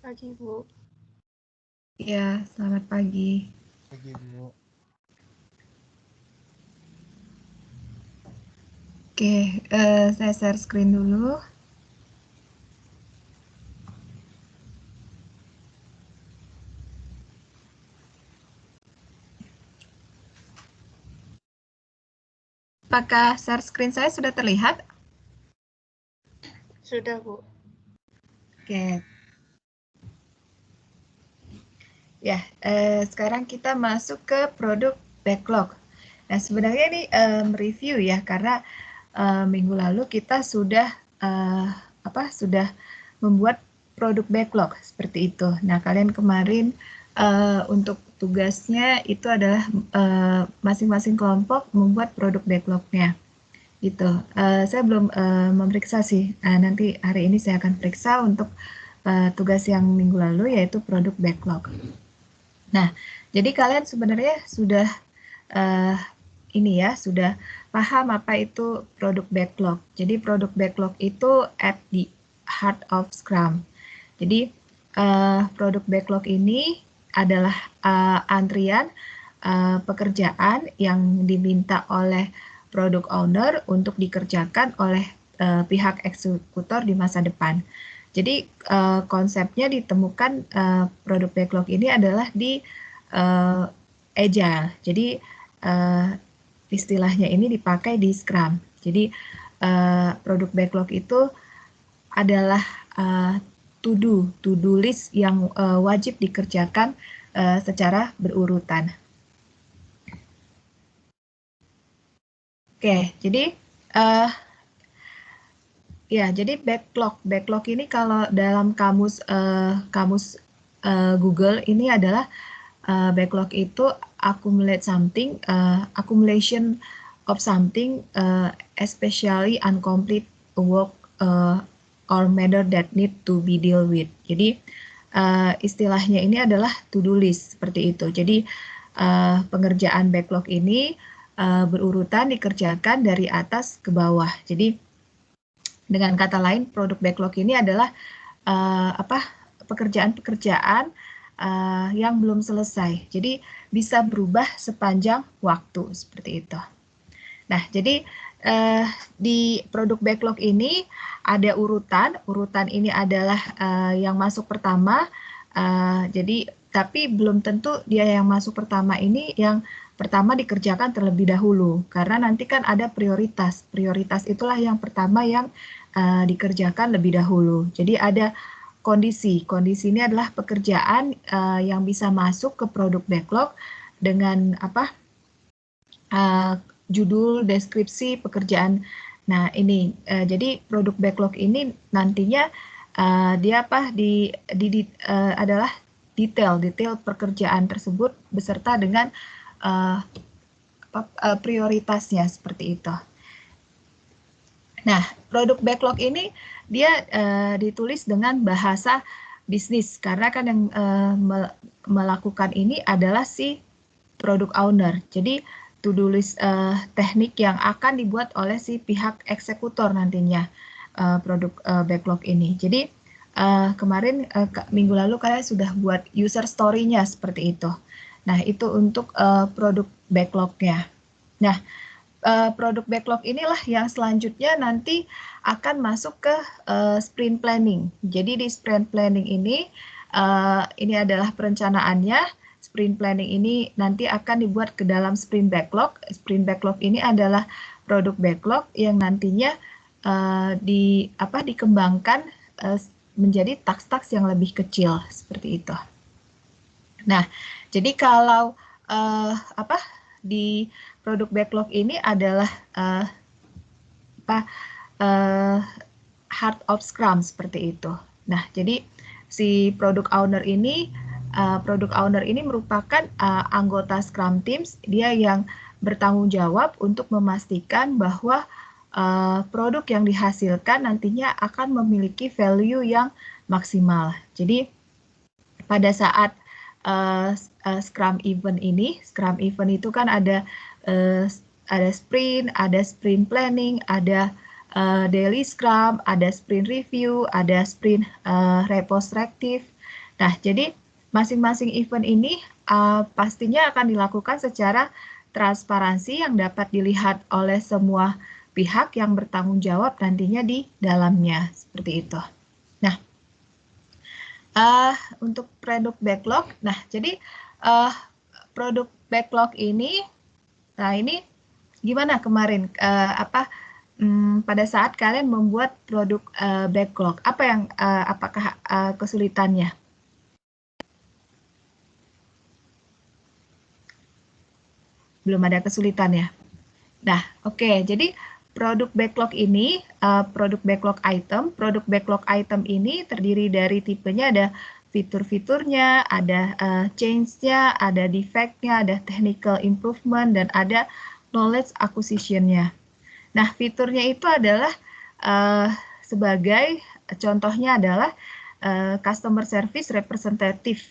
Pagi, Bu. Ya, selamat pagi. Pagi, Bu. Oke, saya share screen dulu. Apakah share screen saya sudah terlihat? Sudah, Bu. Oke. Ya, sekarang kita masuk ke produk backlog. Nah, sebenarnya ini review ya, karena minggu lalu kita sudah sudah membuat produk backlog seperti itu. Nah, kalian kemarin untuk tugasnya itu adalah masing-masing kelompok membuat produk backlognya. Gitu. Saya belum memeriksa sih. Nanti hari ini saya akan periksa untuk tugas yang minggu lalu, yaitu produk backlog. Nah, jadi kalian sebenarnya sudah sudah paham apa itu produk backlog. Jadi produk backlog itu at the heart of Scrum. Jadi produk backlog ini adalah antrian pekerjaan yang diminta oleh product owner untuk dikerjakan oleh pihak eksekutor di masa depan. Jadi konsepnya ditemukan produk backlog ini adalah di Agile. Jadi istilahnya ini dipakai di Scrum. Jadi produk backlog itu adalah to-do list yang wajib dikerjakan secara berurutan. Oke, jadi jadi backlog ini kalau dalam kamus Google ini adalah backlog itu accumulation of something, especially incomplete work or matter that need to be dealt with. Jadi istilahnya ini adalah to-do list seperti itu. Jadi pengerjaan backlog ini berurutan dikerjakan dari atas ke bawah. Jadi dengan kata lain, produk backlog ini adalah pekerjaan-pekerjaan yang belum selesai. Jadi bisa berubah sepanjang waktu seperti itu. Nah, jadi di produk backlog ini ada urutan. Urutan ini adalah yang masuk pertama. Jadi tapi belum tentu dia yang masuk pertama ini yang pertama dikerjakan terlebih dahulu, karena nanti kan ada prioritas. Prioritas itulah yang pertama yang dikerjakan lebih dahulu. Jadi ada kondisi. Kondisi ini adalah pekerjaan yang bisa masuk ke produk backlog dengan judul, deskripsi pekerjaan. Nah, ini jadi produk backlog ini nantinya dia adalah detail pekerjaan tersebut beserta dengan prioritasnya seperti itu. Nah, produk backlog ini dia ditulis dengan bahasa bisnis, karena kan yang melakukan ini adalah si product owner. Jadi to-do list teknik yang akan dibuat oleh si pihak eksekutor nantinya produk backlog ini. Jadi kemarin minggu lalu kalian sudah buat user story-nya seperti itu. Nah, itu untuk produk backlog-nya. Nah, produk backlog inilah yang selanjutnya nanti akan masuk ke sprint planning. Jadi di sprint planning ini adalah perencanaannya. Sprint planning ini nanti akan dibuat ke dalam sprint backlog. Sprint backlog ini adalah produk backlog yang nantinya dikembangkan menjadi task-task yang lebih kecil seperti itu. Nah, jadi kalau di produk backlog ini adalah heart of Scrum seperti itu. Nah, jadi si product owner ini merupakan anggota Scrum Teams, dia yang bertanggung jawab untuk memastikan bahwa produk yang dihasilkan nantinya akan memiliki value yang maksimal. Jadi pada saat Scrum event itu kan ada sprint, ada sprint planning, ada daily Scrum, ada sprint review, ada sprint retrospective. Nah, jadi masing-masing event ini pastinya akan dilakukan secara transparansi yang dapat dilihat oleh semua pihak yang bertanggung jawab nantinya di dalamnya, seperti itu. Nah, untuk produk backlog, nah jadi produk backlog ini, nah ini gimana kemarin pada saat kalian membuat produk backlog, apa yang apakah kesulitannya? Belum ada kesulitan ya. Nah, oke, jadi produk backlog ini, produk backlog item ini terdiri dari tipenya ada fitur-fiturnya, ada change-nya, ada defect-nya, ada technical improvement, dan ada knowledge acquisition-nya. Nah, fiturnya itu adalah sebagai contohnya adalah customer service representative.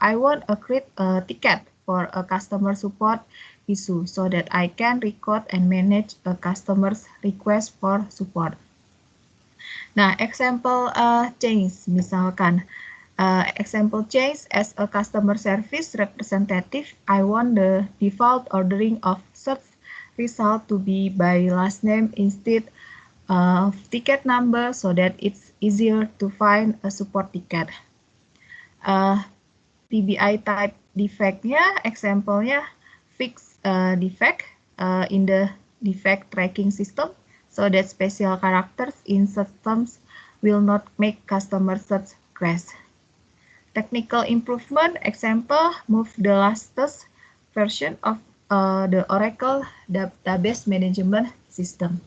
I want a create a ticket for a customer support issue so that I can record and manage a customer's request for support. Nah, example change misalkan example change as a customer service representative, I want the default ordering of search result to be by last name instead of ticket number so that it's easier to find a support ticket. TBI type defect-nya, example-nya fix defect in the defect tracking system so that special characters in systems will not make customer search crash. Technical improvement, example, move the latest version of the Oracle database management system.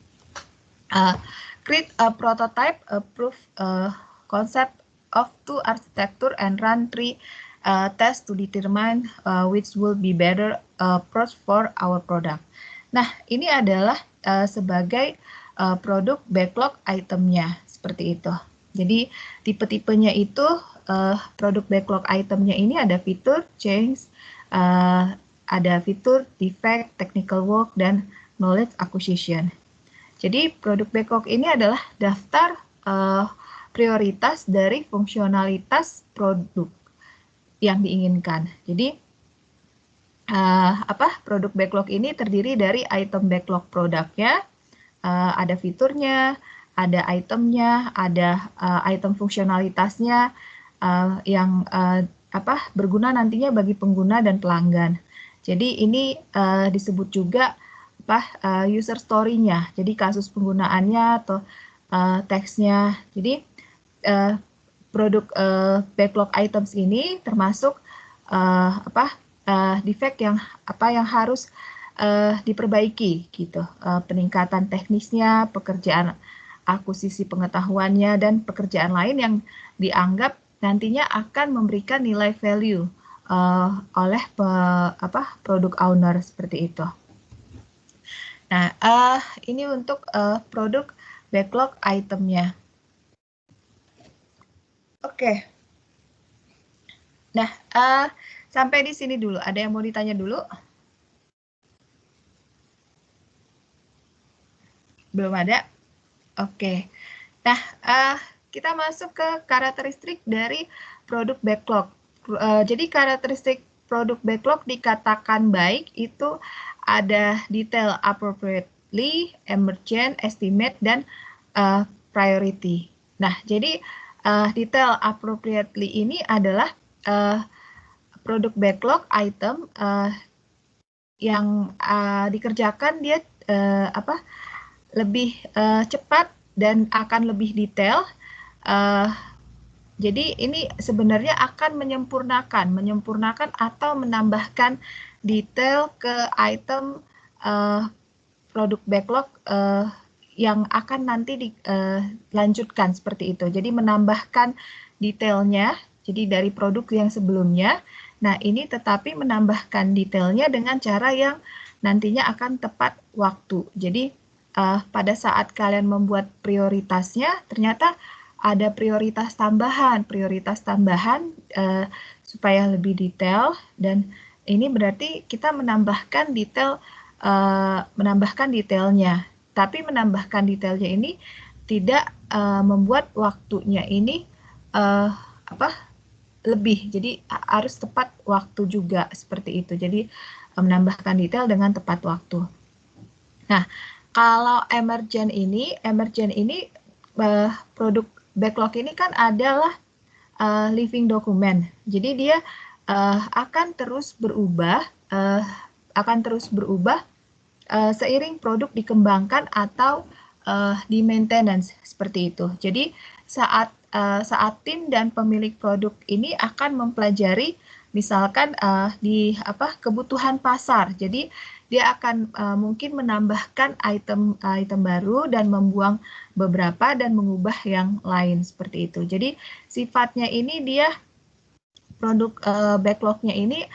Create a prototype, a proof concept of two architecture and run 3 tests to determine which will be better approach for our product. Nah, ini adalah sebagai produk backlog itemnya, seperti itu. Jadi tipe-tipenya itu produk backlog itemnya ini ada fitur, change, ada fitur, defect, technical work, dan knowledge acquisition. Jadi produk backlog ini adalah daftar prioritas dari fungsionalitas produk yang diinginkan. Jadi produk backlog ini terdiri dari item backlog produknya, ada fiturnya, ada itemnya, ada item fungsionalitasnya yang berguna nantinya bagi pengguna dan pelanggan. Jadi ini disebut juga user story-nya. Jadi kasus penggunaannya atau teksnya. Jadi produk backlog items ini termasuk defect yang harus diperbaiki gitu. Peningkatan teknisnya, pekerjaan akuisisi pengetahuannya, dan pekerjaan lain yang dianggap nantinya akan memberikan nilai value oleh produk owner seperti itu. Nah, ini untuk produk backlog itemnya. Oke. Nah, sampai di sini dulu. Ada yang mau ditanya dulu? Belum ada? Oke. Nah, kita masuk ke karakteristik dari produk backlog. Jadi karakteristik produk backlog dikatakan baik itu ada detail appropriately, emergent, estimate, dan priority. Nah, jadi detail appropriately ini adalah produk backlog item yang dikerjakan dia lebih cepat dan akan lebih detail. Jadi ini sebenarnya akan menyempurnakan atau menambahkan detail ke item produk backlog yang akan nanti dilanjutkan seperti itu. Jadi menambahkan detailnya, jadi dari produk yang sebelumnya. Nah ini tetapi menambahkan detailnya dengan cara yang nantinya akan tepat waktu. Jadi pada saat kalian membuat prioritasnya, ternyata ada prioritas tambahan supaya lebih detail, dan ini berarti kita menambahkan detailnya. Tapi menambahkan detailnya ini tidak membuat waktunya ini lebih, jadi harus tepat waktu juga seperti itu. Jadi menambahkan detail dengan tepat waktu. Nah, kalau emergent ini produk backlog ini kan adalah living document. Jadi dia akan terus berubah, seiring produk dikembangkan atau di maintenance seperti itu. Jadi saat tim dan pemilik produk ini akan mempelajari misalkan di kebutuhan pasar. Jadi dia akan mungkin menambahkan item baru dan membuang beberapa dan mengubah yang lain seperti itu. Jadi sifatnya ini dia produk backlognya ini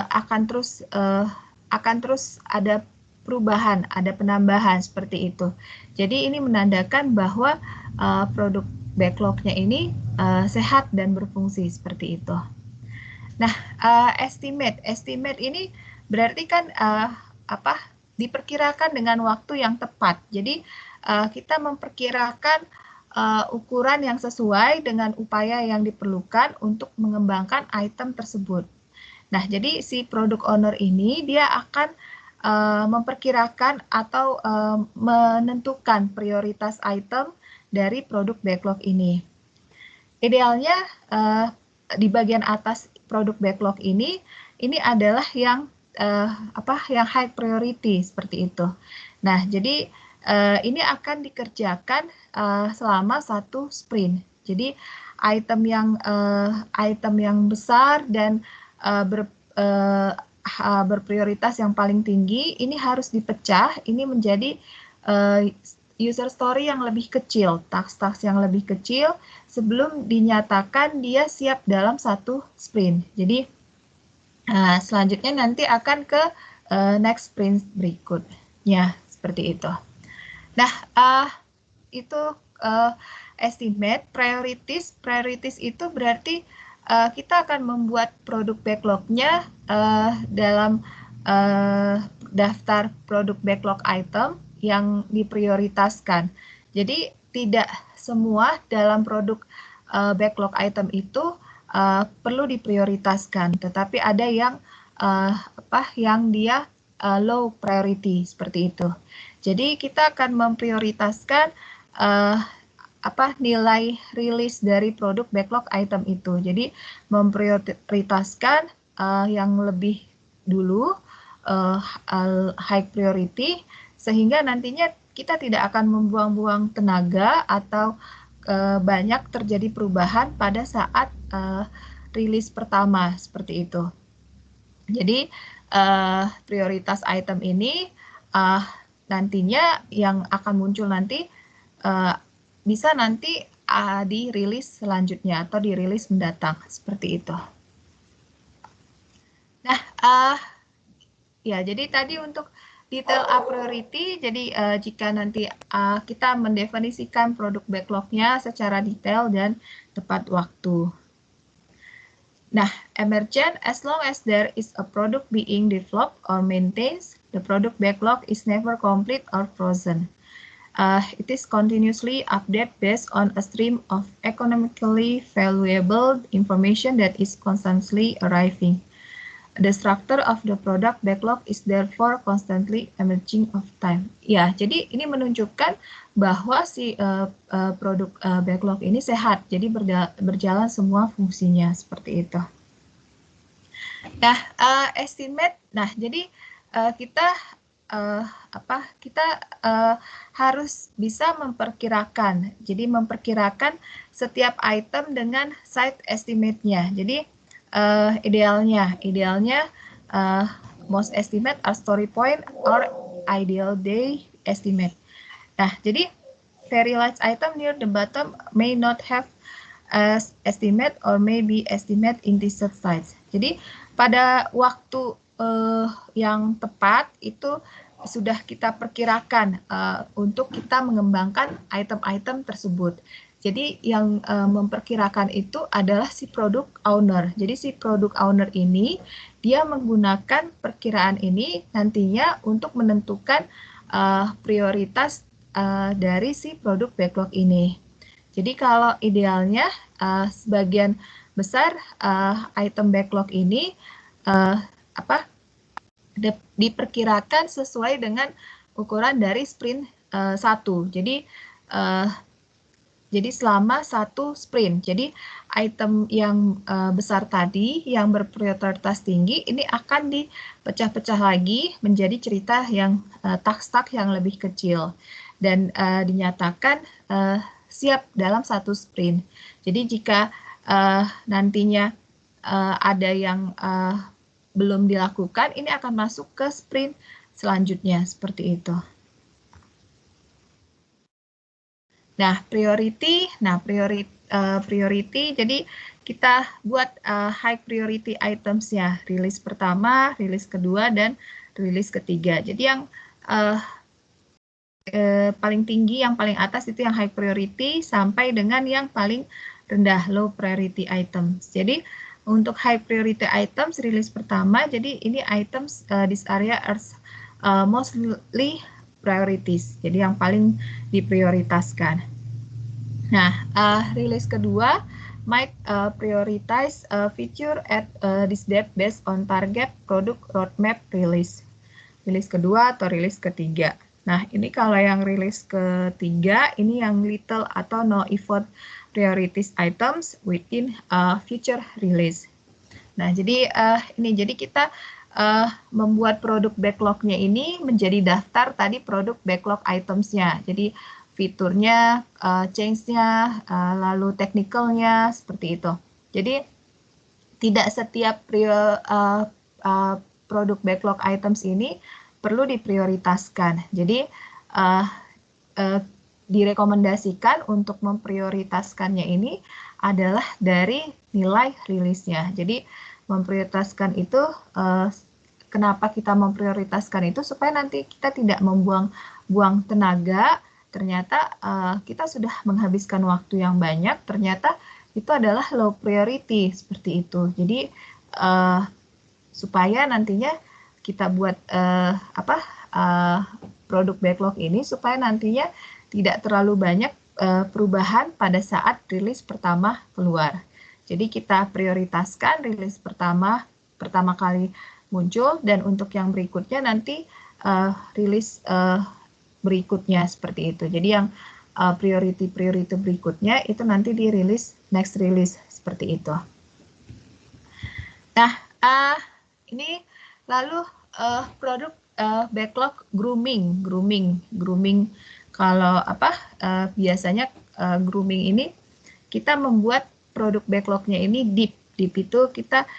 akan terus ada perubahan, ada penambahan seperti itu. Jadi ini menandakan bahwa produk backlognya ini sehat dan berfungsi seperti itu. Nah, estimate ini berarti kan diperkirakan dengan waktu yang tepat. Jadi kita memperkirakan ukuran yang sesuai dengan upaya yang diperlukan untuk mengembangkan item tersebut. Nah, jadi si product owner ini dia akan memperkirakan atau menentukan prioritas item dari produk backlog ini. Idealnya di bagian atas produk backlog ini adalah yang yang high priority seperti itu. Nah, jadi ini akan dikerjakan selama 1 sprint. Jadi item yang besar dan berprioritas yang paling tinggi ini harus dipecah ini menjadi user story yang lebih kecil, task-task yang lebih kecil sebelum dinyatakan dia siap dalam 1 sprint. Jadi selanjutnya nanti akan ke next sprint berikutnya seperti itu. Nah, itu estimate priorities itu berarti kita akan membuat produk backlognya dalam daftar produk backlog item yang diprioritaskan. Jadi tidak semua dalam produk backlog item itu perlu diprioritaskan, tetapi ada yang yang dia low priority seperti itu. Jadi kita akan memprioritaskan nilai rilis dari produk backlog item itu. Jadi memprioritaskan yang lebih dulu high priority sehingga nantinya kita tidak akan membuang-buang tenaga atau banyak terjadi perubahan pada saat rilis pertama seperti itu. Jadi prioritas item ini nantinya yang akan muncul nanti bisa nanti dirilis selanjutnya atau dirilis mendatang seperti itu. Nah, ya jadi tadi untuk detail a priority, jadi jika nanti kita mendefinisikan produk backlognya secara detail dan tepat waktu. Nah, emergent, as long as there is a product being developed or maintained, the product backlog is never complete or frozen. It is continuously updated based on a stream of economically valuable information that is constantly arriving. The structure of the product backlog is therefore constantly emerging of time. Ya, jadi ini menunjukkan bahwa si produk backlog ini sehat, jadi berjalan semua fungsinya seperti itu. Nah, estimate. Nah, jadi kita harus bisa memperkirakan. Jadi memperkirakan setiap item dengan site estimate-nya. Jadi idealnya most estimate are story point or ideal day estimate. Nah, jadi very large item near the bottom may not have estimate or may be estimate in this size. Jadi pada waktu yang tepat itu sudah kita perkirakan untuk kita mengembangkan item-item tersebut. Jadi yang memperkirakan itu adalah si product owner. Jadi si product owner ini dia menggunakan perkiraan ini nantinya untuk menentukan prioritas dari si produk backlog ini. Jadi kalau idealnya sebagian besar item backlog ini diperkirakan sesuai dengan ukuran dari sprint 1. Jadi selama 1 sprint. Jadi item yang besar tadi yang berprioritas tinggi ini akan dipecah-pecah lagi menjadi cerita yang task-task yang lebih kecil dan dinyatakan siap dalam 1 sprint. Jadi jika nantinya ada yang belum dilakukan, ini akan masuk ke sprint selanjutnya seperti itu. Nah, priority, jadi kita buat high priority items ya, rilis pertama, rilis kedua, dan rilis ketiga. Jadi yang paling tinggi, yang paling atas itu yang high priority, sampai dengan yang paling rendah, low priority items. Jadi untuk high priority items, rilis pertama, jadi ini items this area are mostly priorities, jadi yang paling diprioritaskan. Nah, rilis kedua might prioritize feature at this depth based on target product roadmap release. Rilis kedua atau rilis ketiga. Nah, ini kalau yang rilis ketiga, ini yang little atau no effort priorities items within future release. Nah, jadi jadi kita membuat produk backlog-nya ini menjadi daftar tadi produk backlog items-nya. Jadi fiturnya, change-nya, lalu technical-nya, seperti itu. Jadi tidak setiap produk backlog items ini perlu diprioritaskan. Jadi direkomendasikan untuk memprioritaskannya ini adalah dari nilai rilisnya. Jadi memprioritaskan itu, kenapa kita memprioritaskan itu, supaya nanti kita tidak membuang-buang tenaga, ternyata kita sudah menghabiskan waktu yang banyak, ternyata itu adalah low priority, seperti itu. Jadi supaya nantinya kita buat produk backlog ini, supaya nantinya tidak terlalu banyak perubahan pada saat rilis pertama keluar. Jadi kita prioritaskan rilis pertama kali muncul, dan untuk yang berikutnya nanti rilis berikutnya, seperti itu. Jadi yang priority berikutnya itu nanti dirilis next release, seperti itu. Nah, ini lalu produk backlog grooming. Kalau biasanya grooming ini kita membuat produk backlog-nya ini deep itu kita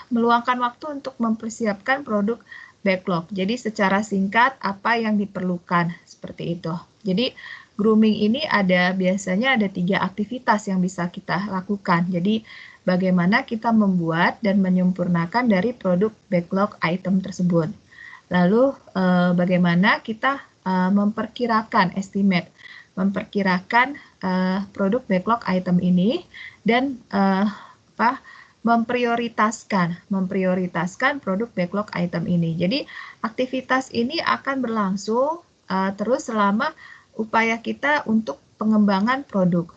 meluangkan waktu untuk mempersiapkan produk backlog. Jadi secara singkat apa yang diperlukan, seperti itu. Jadi grooming ini biasanya ada 3 aktivitas yang bisa kita lakukan. Jadi bagaimana kita membuat dan menyempurnakan dari produk backlog item tersebut. Lalu bagaimana kita memperkirakan memperkirakan produk backlog item ini, dan memprioritaskan produk backlog item ini. Jadi aktivitas ini akan berlangsung terus selama upaya kita untuk pengembangan produk.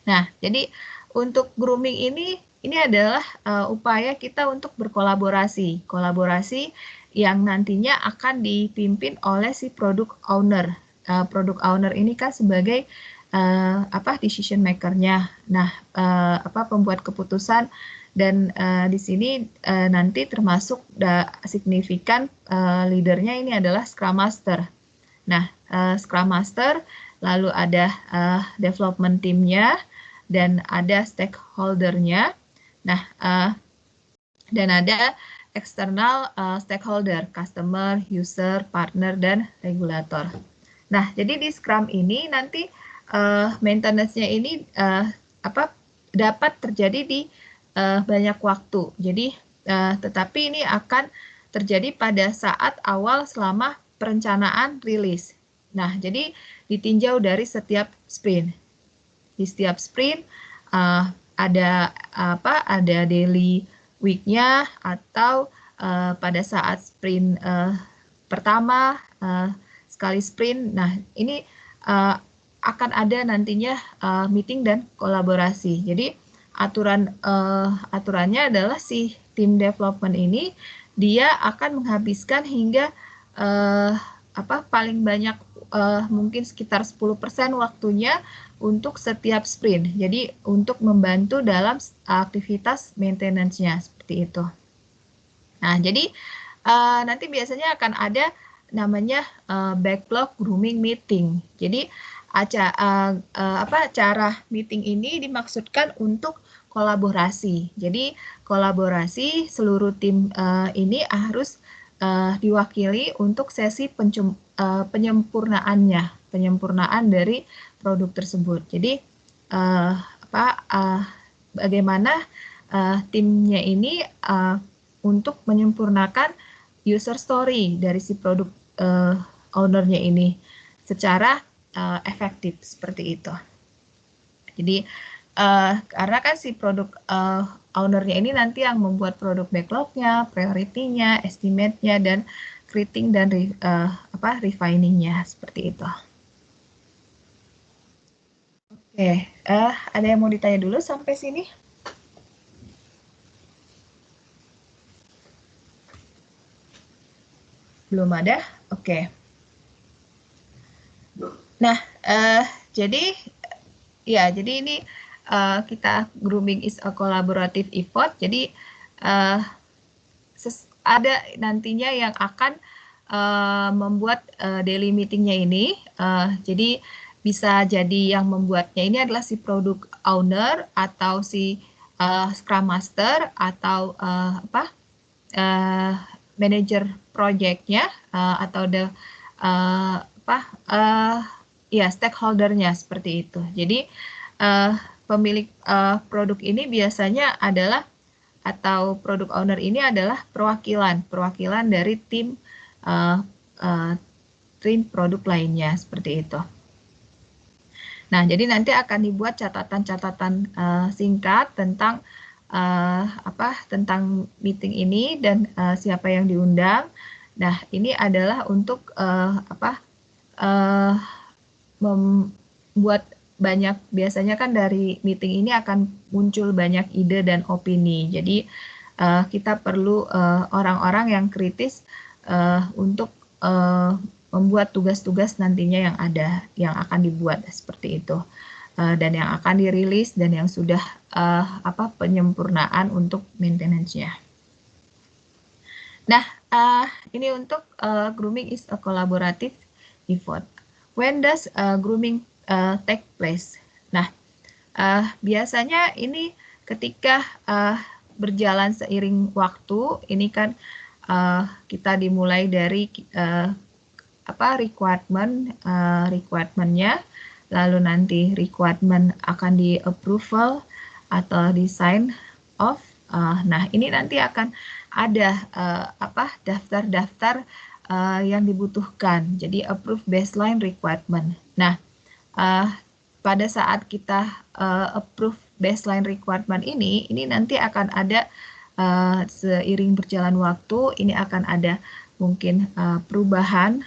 Nah, jadi untuk grooming ini adalah upaya kita untuk berkolaborasi. Kolaborasi yang nantinya akan dipimpin oleh si product owner. Product owner ini kan sebagai decision maker-nya. Nah, pembuat keputusan, dan di sini nanti termasuk signifikan leadernya ini adalah Scrum Master. Nah, Scrum Master, lalu ada development team-nya, dan ada stakeholder-nya. Nah, dan ada eksternal stakeholder, customer, user, partner, dan regulator. Nah, jadi di Scrum ini nanti maintenance-nya ini dapat terjadi di banyak waktu. Jadi, tetapi ini akan terjadi pada saat awal selama perencanaan rilis. Nah, jadi ditinjau dari setiap sprint. Di setiap sprint ada daily week-nya, atau pada saat sprint pertama sekali sprint. Nah, ini akan ada nantinya meeting dan kolaborasi. Jadi aturannya adalah si tim development ini dia akan menghabiskan hingga paling banyak mungkin sekitar 10% waktunya untuk setiap sprint. Jadi untuk membantu dalam aktivitas maintenance-nya seperti itu. Nah, jadi nanti biasanya akan ada namanya backlog grooming meeting. Jadi cara meeting ini dimaksudkan untuk kolaborasi. Jadi kolaborasi seluruh tim ini harus diwakili untuk sesi penyempurnaan dari produk tersebut. Jadi bagaimana timnya ini untuk menyempurnakan user story dari si produk ownernya ini secara efektif seperti itu. Jadi karena kan si produk ownernya ini nanti yang membuat produk backlognya, priority-nya, estimate-nya, dan creating dan refining-nya seperti itu. Oke, ada yang mau ditanya dulu sampai sini? Belum ada? Oke. Nah, jadi ini kita grooming is a collaborative effort. Jadi ada nantinya yang akan membuat daily meetingnya ini. Jadi bisa jadi yang membuatnya ini adalah si product owner atau si scrum master atau manager projectnya atau stakeholdernya seperti itu. Jadi pemilik produk ini biasanya adalah atau product owner ini adalah perwakilan dari tim produk lainnya seperti itu. Nah, jadi nanti akan dibuat catatan-catatan singkat tentang tentang meeting ini dan siapa yang diundang. Nah, ini adalah untuk membuat banyak, biasanya kan dari meeting ini akan muncul banyak ide dan opini. Jadi kita perlu orang-orang yang kritis untuk membuat tugas-tugas nantinya yang akan dibuat seperti itu. Dan yang akan dirilis dan yang sudah penyempurnaan untuk maintenance-nya. Nah, ini untuk grooming is a collaborative effort. When does grooming take place? Nah, biasanya ini ketika berjalan seiring waktu, ini kan kita dimulai dari requirement-nya, lalu nanti requirement akan di approval atau di sign off. Nah, ini nanti akan ada daftar-daftar yang dibutuhkan. Jadi approve baseline requirement. Nah, pada saat kita approve baseline requirement ini nanti akan ada seiring berjalan waktu, ini akan ada mungkin perubahan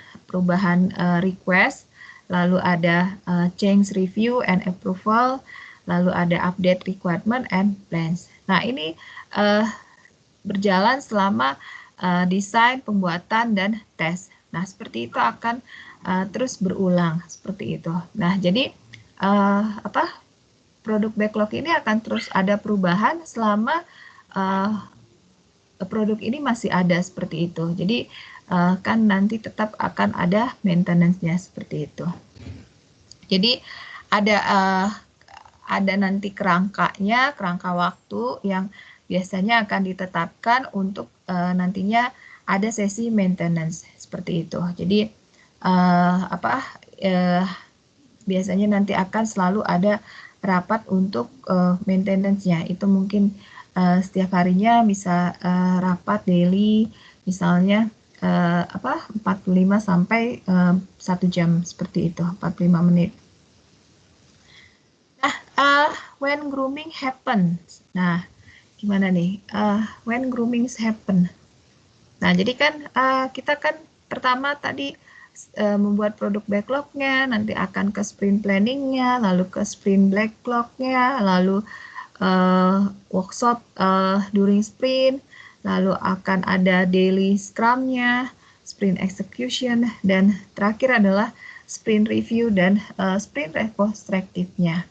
request, lalu ada change review and approval, lalu ada update requirement and plans. Nah, ini berjalan selama desain, pembuatan, dan tes. Nah, seperti itu akan terus berulang seperti itu. Nah, jadi produk backlog ini akan terus ada perubahan selama produk ini masih ada seperti itu. Jadi kan nanti tetap akan ada maintenance-nya seperti itu. Jadi ada nanti kerangka waktu yang biasanya akan ditetapkan untuk nantinya ada sesi maintenance seperti itu. Jadi biasanya nanti akan selalu ada rapat untuk maintenance-nya. Itu mungkin setiap harinya bisa rapat daily, misalnya 45 sampai 1 jam seperti itu, 45 menit. Nah, when grooming happens. Nah, gimana nih? When grooming happen. Nah, jadi kan kita kan pertama tadi membuat produk backlognya, nanti akan ke sprint planningnya, lalu ke sprint backlognya, lalu workshop during sprint, lalu akan ada daily scrumnya, sprint execution, dan terakhir adalah sprint review dan sprint retrospective-nya.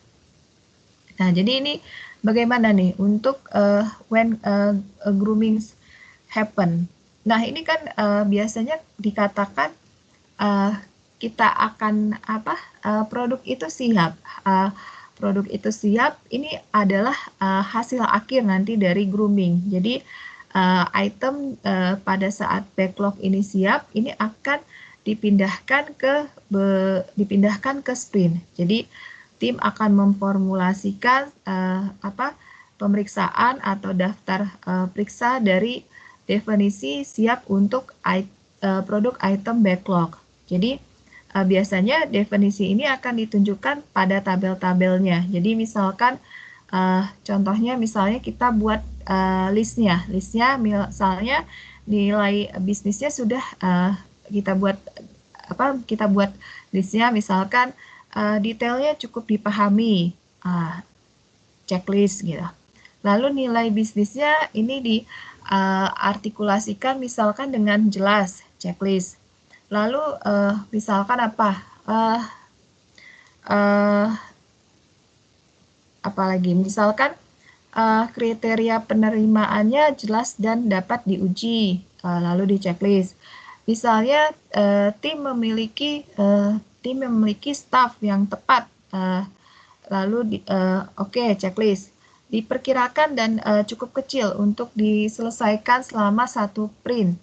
Nah, jadi ini bagaimana nih untuk when grooming happen. Nah, ini kan biasanya dikatakan kita akan produk itu siap. Produk itu siap, ini adalah hasil akhir nanti dari grooming. Jadi item pada saat backlog ini siap, ini akan dipindahkan ke sprint. Jadi tim akan memformulasikan pemeriksaan atau daftar periksa dari definisi siap untuk produk item backlog. Jadi biasanya definisi ini akan ditunjukkan pada tabel-tabelnya. Jadi misalkan contohnya misalnya kita buat listnya misalnya nilai bisnisnya sudah kita buat listnya, misalkan detailnya cukup dipahami, checklist gitu. Lalu nilai bisnisnya ini diartikulasikan misalkan dengan jelas, checklist. Lalu misalkan apalagi misalkan kriteria penerimaannya jelas dan dapat diuji, lalu di checklist. Misalnya tim memiliki staff yang tepat, lalu checklist. Diperkirakan dan cukup kecil untuk diselesaikan selama 1 sprint.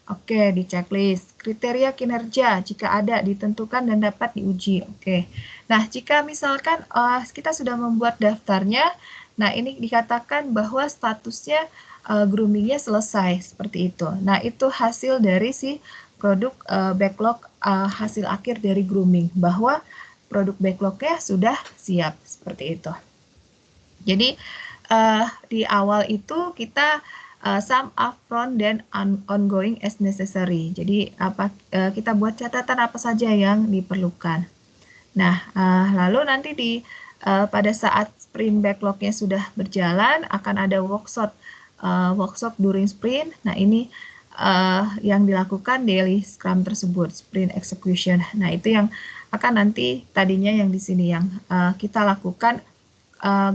Oke, di checklist. Kriteria kinerja jika ada ditentukan dan dapat diuji. Oke. Nah, jika misalkan kita sudah membuat daftarnya, nah ini dikatakan bahwa statusnya groomingnya selesai seperti itu. Nah, itu hasil dari si produk backlog, hasil akhir dari grooming, bahwa produk backlognya sudah siap seperti itu. Jadi di awal itu kita sum upfront dan ongoing as necessary. Jadi kita buat catatan apa saja yang diperlukan. Nah, lalu nanti pada saat sprint backlognya sudah berjalan, akan ada workshop during sprint. Nah, ini yang dilakukan daily scrum tersebut, sprint execution. Nah, itu yang akan nanti tadinya yang di sini yang kita lakukan.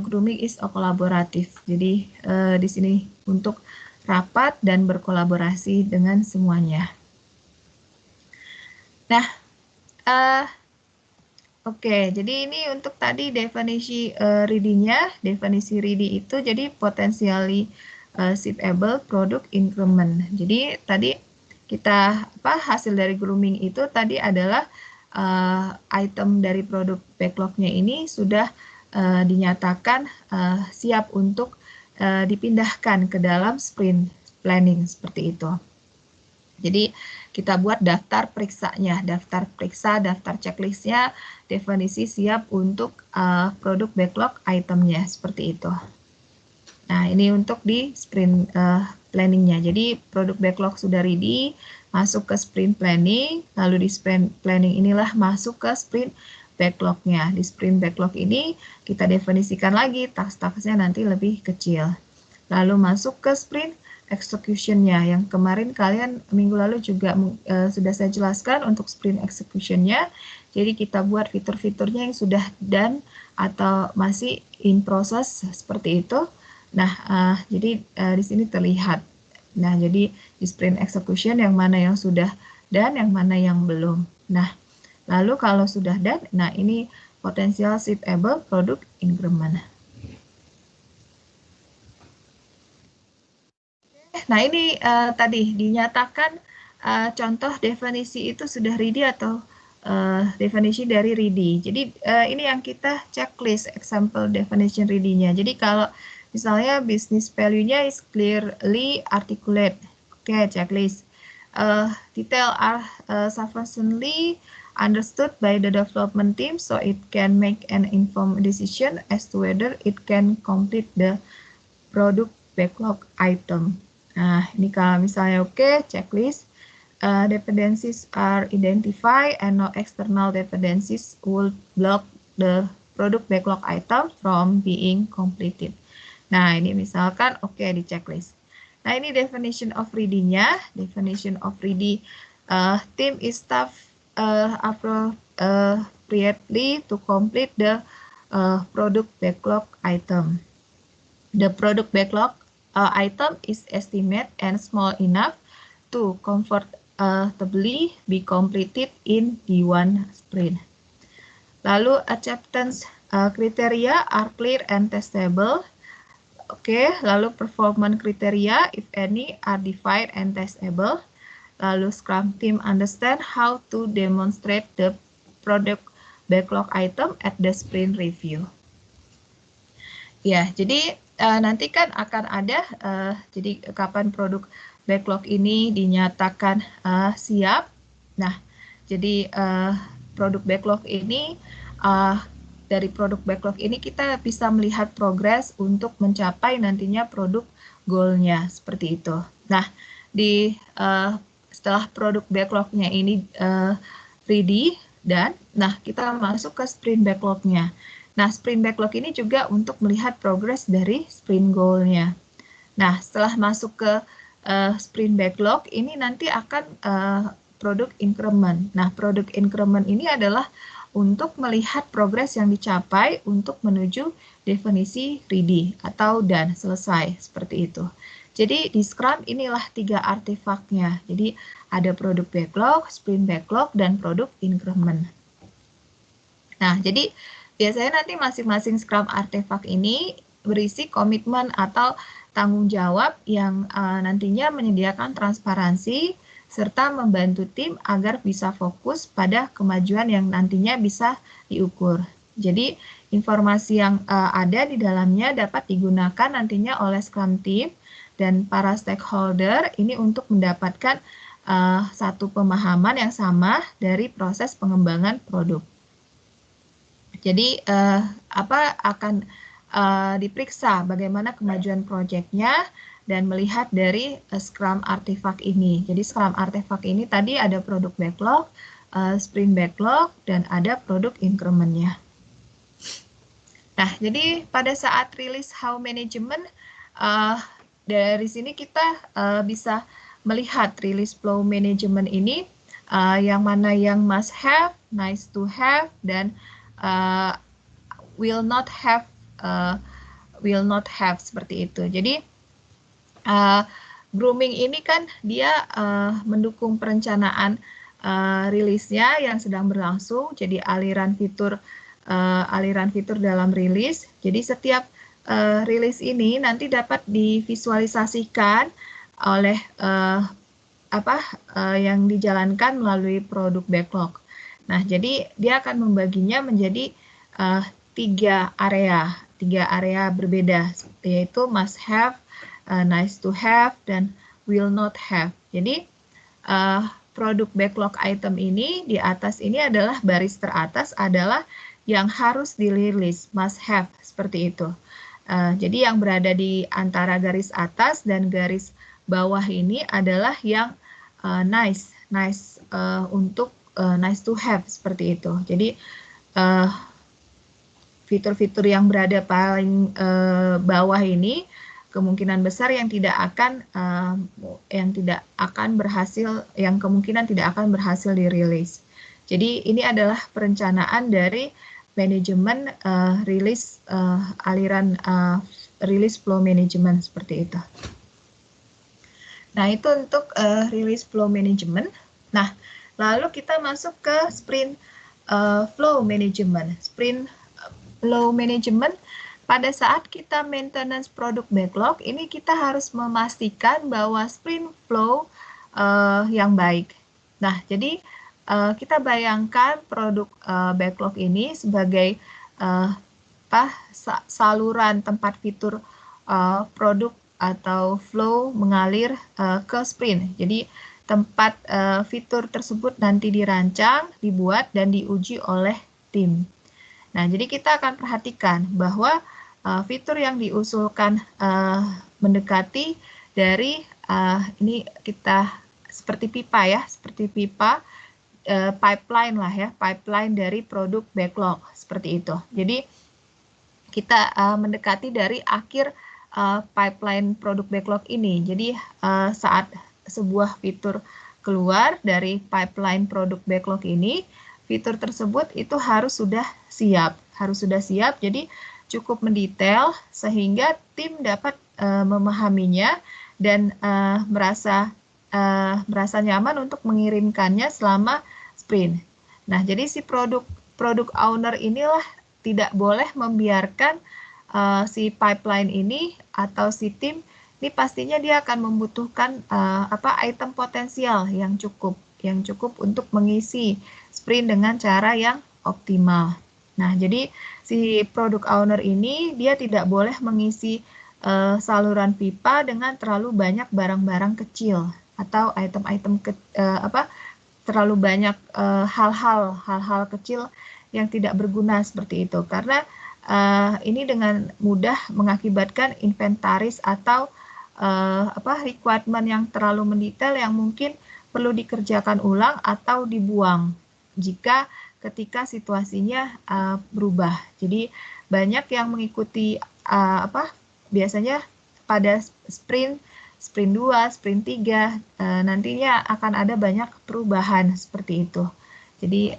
Grooming is a collaborative. Jadi di sini untuk rapat dan berkolaborasi dengan semuanya. Nah, oke, jadi ini untuk tadi definisi RIDI-nya. Definisi RIDI itu jadi potentially shippable product increment. Jadi tadi kita hasil dari grooming itu tadi adalah item dari produk backlognya ini sudah dinyatakan siap untuk dipindahkan ke dalam sprint planning seperti itu. Jadi kita buat daftar periksanya, daftar periksa, daftar checklistnya, definisi siap untuk produk backlog itemnya seperti itu. Nah, ini untuk di sprint planningnya. Jadi produk backlog sudah ready, masuk ke sprint planning, lalu di sprint planning inilah masuk ke sprint backlognya. Di sprint backlog ini kita definisikan lagi task-tasknya nanti lebih kecil. Lalu masuk ke sprint execution-nya. Yang kemarin kalian minggu lalu juga sudah saya jelaskan untuk sprint execution-nya. Jadi kita buat fitur-fiturnya yang sudah done atau masih in process seperti itu. Nah, jadi di sini terlihat. Nah, jadi di sprint execution yang mana yang sudah done, yang mana yang belum. Nah, lalu kalau sudah done, nah ini potensial shippable product increment. Nah ini tadi dinyatakan contoh definisi itu sudah ready atau definisi dari ready. Jadi ini yang kita checklist example definition ready-nya. Jadi kalau misalnya business value-nya is clearly articulate, oke, checklist. Detail are sufficiently understood by the development team so it can make an informed decision as to whether it can complete the product backlog item. Nah, ini kalau misalnya oke, checklist. dependencies are identified and no external dependencies will block the product backlog item from being completed. Nah, ini misalkan oke di checklist. Nah, ini definition of ready-nya. Definition of ready, team is staffed appropriately to complete the product backlog item. The product backlog item is estimated and small enough to comfortably be completed in the one sprint. Lalu acceptance criteria are clear and testable. Oke, lalu performance criteria, if any, are defined and testable. Lalu Scrum team understand how to demonstrate the product backlog item at the sprint review. Ya, jadi nanti kan akan ada, jadi kapan produk backlog ini dinyatakan siap. Nah, jadi produk backlog ini, dari produk backlog ini kita bisa melihat progres untuk mencapai nantinya produk goal-nya, seperti itu. Nah, setelah produk backlog-nya ini ready, dan kita masuk ke sprint backlog-nya. Nah, sprint backlog ini juga untuk melihat progres dari sprint goal-nya. Nah, setelah masuk ke sprint backlog, ini nanti akan produk increment. Nah, produk increment ini adalah untuk melihat progres yang dicapai untuk menuju definisi ready atau done, selesai, seperti itu. Jadi di Scrum inilah 3 artefaknya. Jadi ada produk backlog, sprint backlog, dan produk increment. Nah, jadi biasanya nanti masing-masing Scrum artefak ini berisi komitmen atau tanggung jawab yang nantinya menyediakan transparansi serta membantu tim agar bisa fokus pada kemajuan yang nantinya bisa diukur. Jadi informasi yang ada di dalamnya dapat digunakan nantinya oleh Scrum team dan para stakeholder ini untuk mendapatkan satu pemahaman yang sama dari proses pengembangan produk. Jadi akan diperiksa bagaimana kemajuan proyeknya dan melihat dari Scrum artefak ini. Jadi Scrum artefak ini tadi ada produk backlog, sprint backlog, dan ada produk increment-nya. Nah, jadi pada saat rilis how management, dari sini kita bisa melihat release flow management ini, yang mana yang must have, nice to have, dan will not have seperti itu. Jadi grooming ini kan dia mendukung perencanaan rilisnya yang sedang berlangsung. Jadi aliran fitur dalam rilis. Jadi setiap rilis ini nanti dapat divisualisasikan oleh yang dijalankan melalui produk backlog. Nah, jadi dia akan membaginya menjadi 3 area berbeda, yaitu must have, nice to have, dan will not have. Jadi produk backlog item ini di atas ini adalah baris teratas adalah yang harus dirilis, must have, seperti itu. Jadi yang berada di antara garis atas dan garis bawah ini adalah yang nice untuk nice to have, seperti itu. Jadi fitur-fitur yang berada paling bawah ini kemungkinan besar yang kemungkinan tidak akan berhasil dirilis. Jadi ini adalah perencanaan dari manajemen rilis aliran rilis flow management, seperti itu. Nah, itu untuk rilis flow management. Nah, lalu kita masuk ke sprint flow management. Sprint flow management, pada saat kita maintenance produk backlog, ini kita harus memastikan bahwa sprint flow yang baik. Nah, jadi kita bayangkan produk backlog ini sebagai saluran tempat fitur produk atau flow mengalir ke sprint. Jadi tempat fitur tersebut nanti dirancang, dibuat, dan diuji oleh tim. Nah, jadi kita akan perhatikan bahwa fitur yang diusulkan mendekati dari ini kita seperti pipa ya, seperti pipa pipeline lah ya, pipeline dari produk backlog seperti itu. Jadi kita mendekati dari akhir pipeline produk backlog ini. Jadi saat sebuah fitur keluar dari pipeline produk backlog ini, fitur tersebut itu harus sudah siap, Jadi cukup mendetail sehingga tim dapat memahaminya dan merasa nyaman untuk mengirimkannya selama sprint. Nah, jadi si produk owner inilah tidak boleh membiarkan si pipeline ini atau si tim ini pastinya dia akan membutuhkan item potensial yang cukup untuk mengisi sprint dengan cara yang optimal. Nah, jadi si product owner ini dia tidak boleh mengisi saluran pipa dengan terlalu banyak barang-barang kecil atau item-item terlalu banyak hal-hal kecil yang tidak berguna seperti itu, karena ini dengan mudah mengakibatkan inventaris atau requirement yang terlalu mendetail yang mungkin perlu dikerjakan ulang atau dibuang jika ketika situasinya berubah. Jadi banyak yang mengikuti biasanya pada sprint 2, sprint 3 nantinya akan ada banyak perubahan seperti itu. Jadi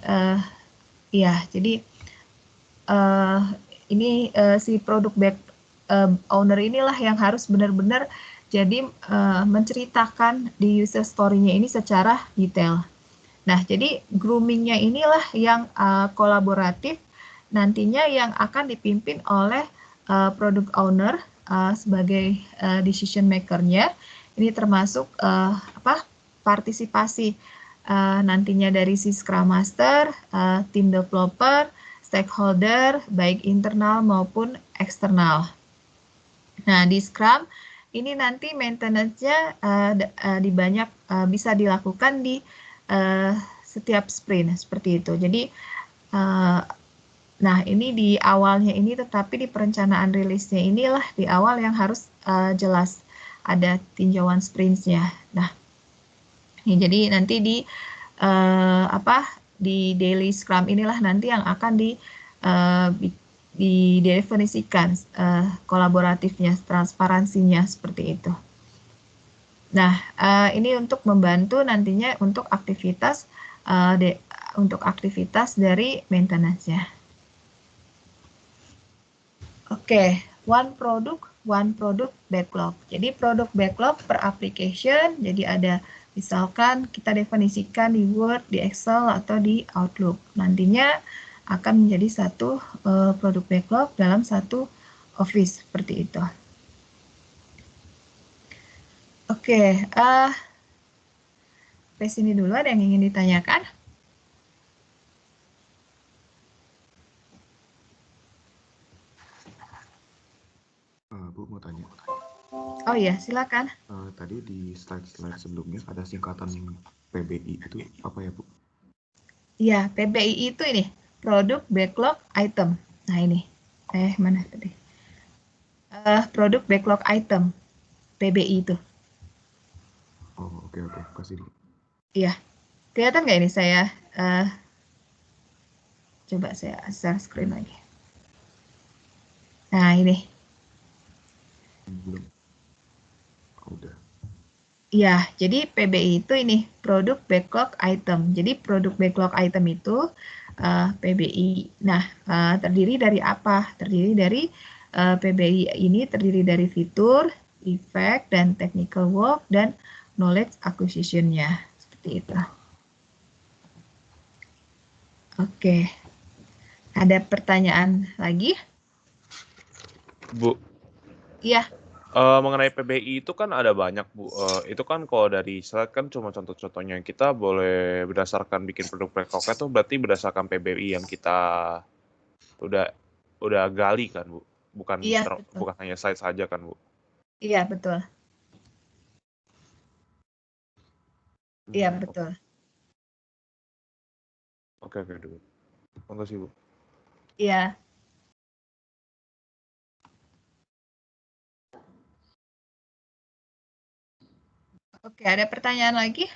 ini si produk owner inilah yang harus benar-benar jadi menceritakan di user story-nya ini secara detail. Nah, jadi grooming-nya inilah yang kolaboratif nantinya yang akan dipimpin oleh product owner sebagai decision maker-nya. Ini termasuk partisipasi nantinya dari si Scrum Master, tim developer, stakeholder, baik internal maupun eksternal. Nah, di Scrum ini nanti maintenance-nya bisa dilakukan di setiap sprint seperti itu. Jadi, nah ini di awalnya ini, tetapi di perencanaan rilisnya inilah di awal yang harus jelas ada tinjauan sprints-nya. Nah, ini jadi nanti di daily Scrum inilah nanti yang akan didefinisikan kolaboratifnya, transparansinya seperti itu. Nah, ini untuk membantu nantinya untuk aktivitas dari maintenance-nya. Oke, one product backlog. Jadi product backlog per application, jadi ada misalkan kita definisikan di Word, di Excel, atau di Outlook. Nantinya akan menjadi satu produk backlog dalam satu Office, seperti itu. Oke, sampai sini dulu ada yang ingin ditanyakan? Bu, mau tanya. Oh iya, silakan. Tadi di slide sebelumnya ada singkatan PBI, itu apa ya, Bu? Iya, PBI itu ini, Product Backlog Item. Nah ini, mana tadi? Product Backlog Item, PBI itu. Oh, oke, kasih dulu. Iya, kelihatan nggak ini saya? Coba saya share screen lagi. Nah ini. Belum. Udah. Ya, jadi PBI itu ini produk backlog item. Jadi produk backlog item itu PBI. Nah, terdiri dari apa? Terdiri dari PBI ini terdiri dari fitur, effect, dan technical work, dan knowledge acquisition-nya. Seperti itu. Oke. Ada pertanyaan lagi? Bu. Iya. Mengenai PBI itu kan ada banyak, Bu. Itu kan kalau dari slide kan cuma contoh-contohnya. Kita boleh berdasarkan bikin produk backlog itu berarti berdasarkan PBI yang kita udah gali kan, Bu. Bukan hanya slide saja kan, Bu. Iya, betul. Iya, betul. Oke, Bu. Terima kasih, Bu. Iya. Oke, ada pertanyaan lagi?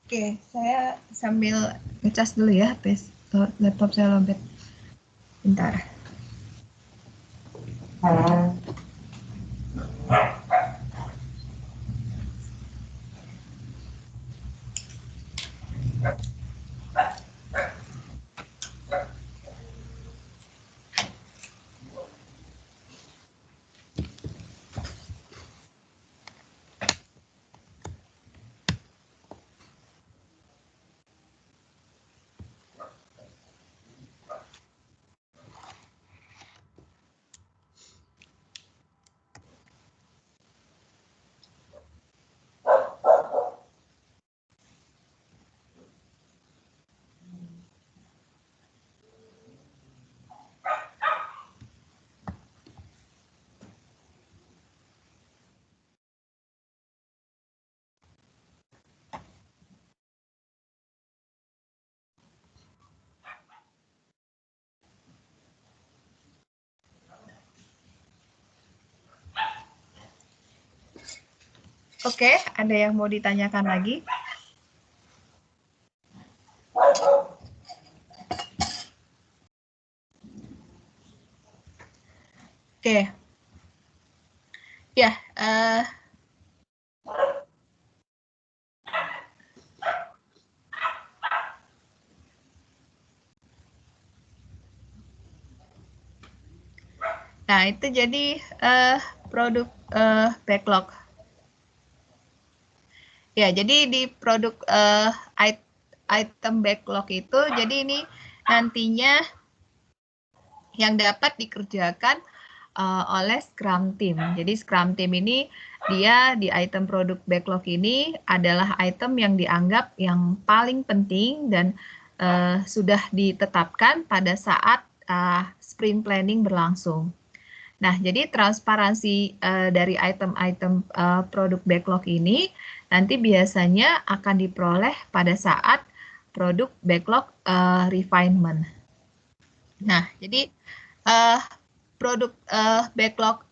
Oke, saya sambil ngecas dulu ya, laptop saya lobet. Bentar. Oke, ada yang mau ditanyakan lagi? Oke. Ya, nah itu jadi produk backlog. Ya, jadi di produk item backlog itu, jadi ini nantinya yang dapat dikerjakan oleh Scrum Team. Jadi Scrum Team ini dia di item produk backlog ini adalah item yang dianggap yang paling penting dan sudah ditetapkan pada saat sprint planning berlangsung. Nah, jadi transparansi dari item-item produk backlog ini nanti biasanya akan diperoleh pada saat produk backlog refinement. Nah, jadi produk backlog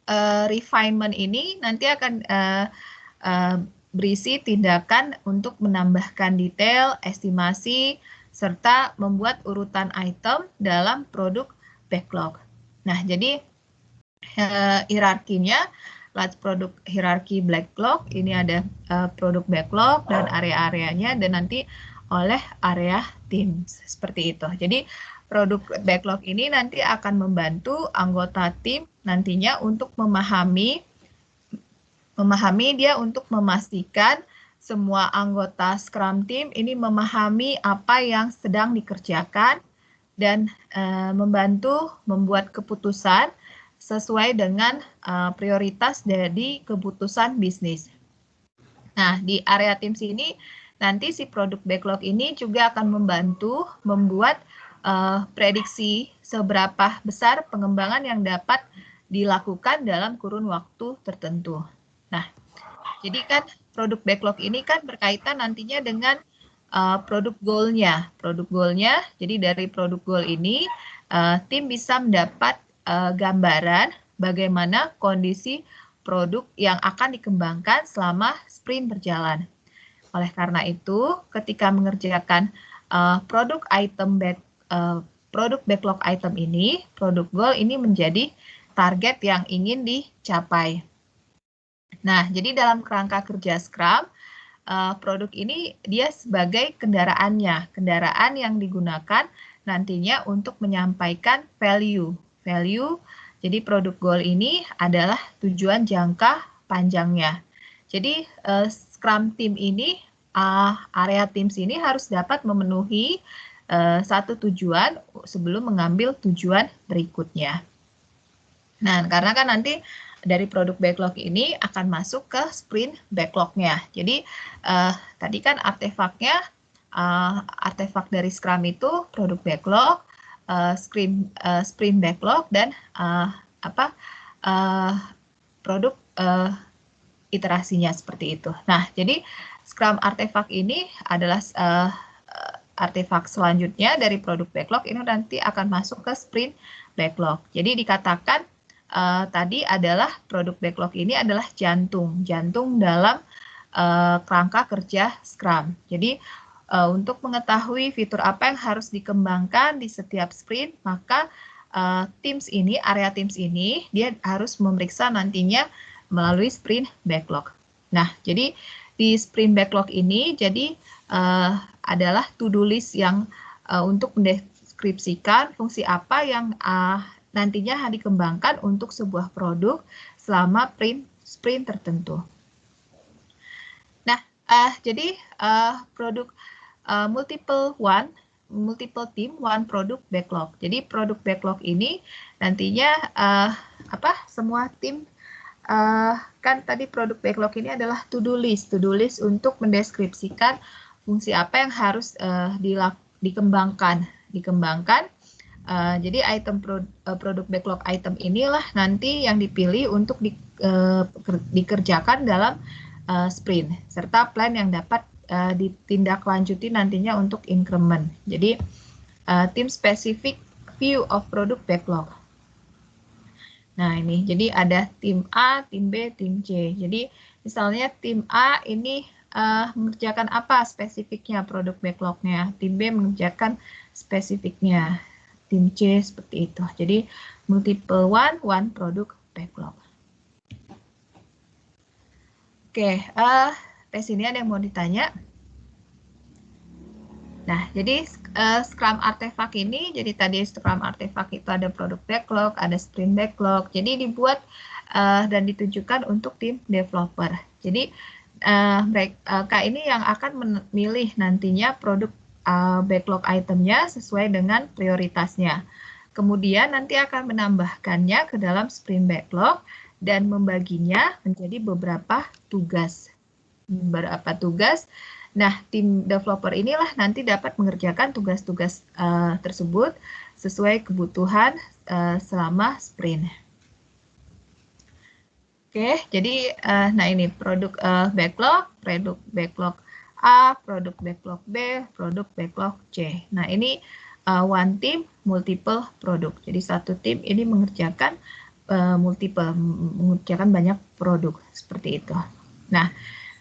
refinement ini nanti akan berisi tindakan untuk menambahkan detail, estimasi, serta membuat urutan item dalam produk backlog. Nah, jadi hierarkinya, large produk hierarki backlog, ini ada produk backlog dan area-areanya, dan nanti oleh area tim, seperti itu. Jadi produk backlog ini nanti akan membantu anggota tim nantinya untuk memahami dia untuk memastikan semua anggota Scrum Team ini memahami apa yang sedang dikerjakan dan membantu membuat keputusan sesuai dengan prioritas dari keputusan bisnis. Nah, di area tim sini nanti si produk backlog ini juga akan membantu membuat prediksi seberapa besar pengembangan yang dapat dilakukan dalam kurun waktu tertentu. Nah, jadi kan produk backlog ini kan berkaitan nantinya dengan produk goal-nya. Produk goal-nya, jadi dari produk goal ini tim bisa mendapat gambaran bagaimana kondisi produk yang akan dikembangkan selama sprint berjalan. Oleh karena itu, ketika mengerjakan produk backlog item ini, produk goal ini menjadi target yang ingin dicapai. Nah, jadi dalam kerangka kerja Scrum, produk ini dia sebagai kendaraannya, kendaraan yang digunakan nantinya untuk menyampaikan value. Jadi produk goal ini adalah tujuan jangka panjangnya. Jadi Scrum Team ini, area Teams ini harus dapat memenuhi satu tujuan sebelum mengambil tujuan berikutnya. Nah, karena kan nanti dari produk backlog ini akan masuk ke sprint backlog-nya. Jadi tadi kan artefaknya, artefak dari Scrum itu produk backlog, sprint backlog, dan produk iterasinya seperti itu. Nah, jadi Scrum artefak ini adalah artefak selanjutnya dari produk backlog ini nanti akan masuk ke sprint backlog. Jadi dikatakan tadi adalah produk backlog ini adalah jantung dalam kerangka kerja Scrum. Jadi untuk mengetahui fitur apa yang harus dikembangkan di setiap sprint, maka area Teams ini dia harus memeriksa nantinya melalui sprint backlog. Nah, jadi di sprint backlog ini jadi adalah to-do list yang untuk mendeskripsikan fungsi apa yang nantinya dikembangkan untuk sebuah produk selama sprint tertentu. Nah, jadi produk multiple team, one product backlog. Jadi produk backlog ini nantinya semua tim kan tadi produk backlog ini adalah to-do list untuk mendeskripsikan fungsi apa yang harus dikembangkan. Jadi item produk backlog item inilah nanti yang dipilih untuk dikerjakan dalam sprint serta plan yang dapat ditindaklanjuti nantinya untuk increment. Jadi team specific view of product backlog. Nah ini, jadi ada tim A, tim B, tim C. Jadi misalnya tim A ini mengerjakan apa spesifiknya produk backlognya, tim B mengerjakan spesifiknya, tim C seperti itu. Jadi multiple one product backlog. Oke, tes ini ada yang mau ditanya? Nah, jadi Scrum Artifact ini, jadi tadi Scrum Artifact itu ada product backlog, ada sprint backlog, jadi dibuat dan ditujukan untuk tim developer. Jadi mereka ini yang akan memilih nantinya produk backlog itemnya sesuai dengan prioritasnya. Kemudian nanti akan menambahkannya ke dalam sprint backlog dan membaginya menjadi beberapa tugas. Nah, tim developer inilah nanti dapat mengerjakan tugas-tugas tersebut sesuai kebutuhan selama sprint. Oke, jadi nah ini produk backlog A, produk backlog B, produk backlog C. Nah, ini one team multiple produk. Jadi satu tim ini mengerjakan mengerjakan banyak produk seperti itu. Nah,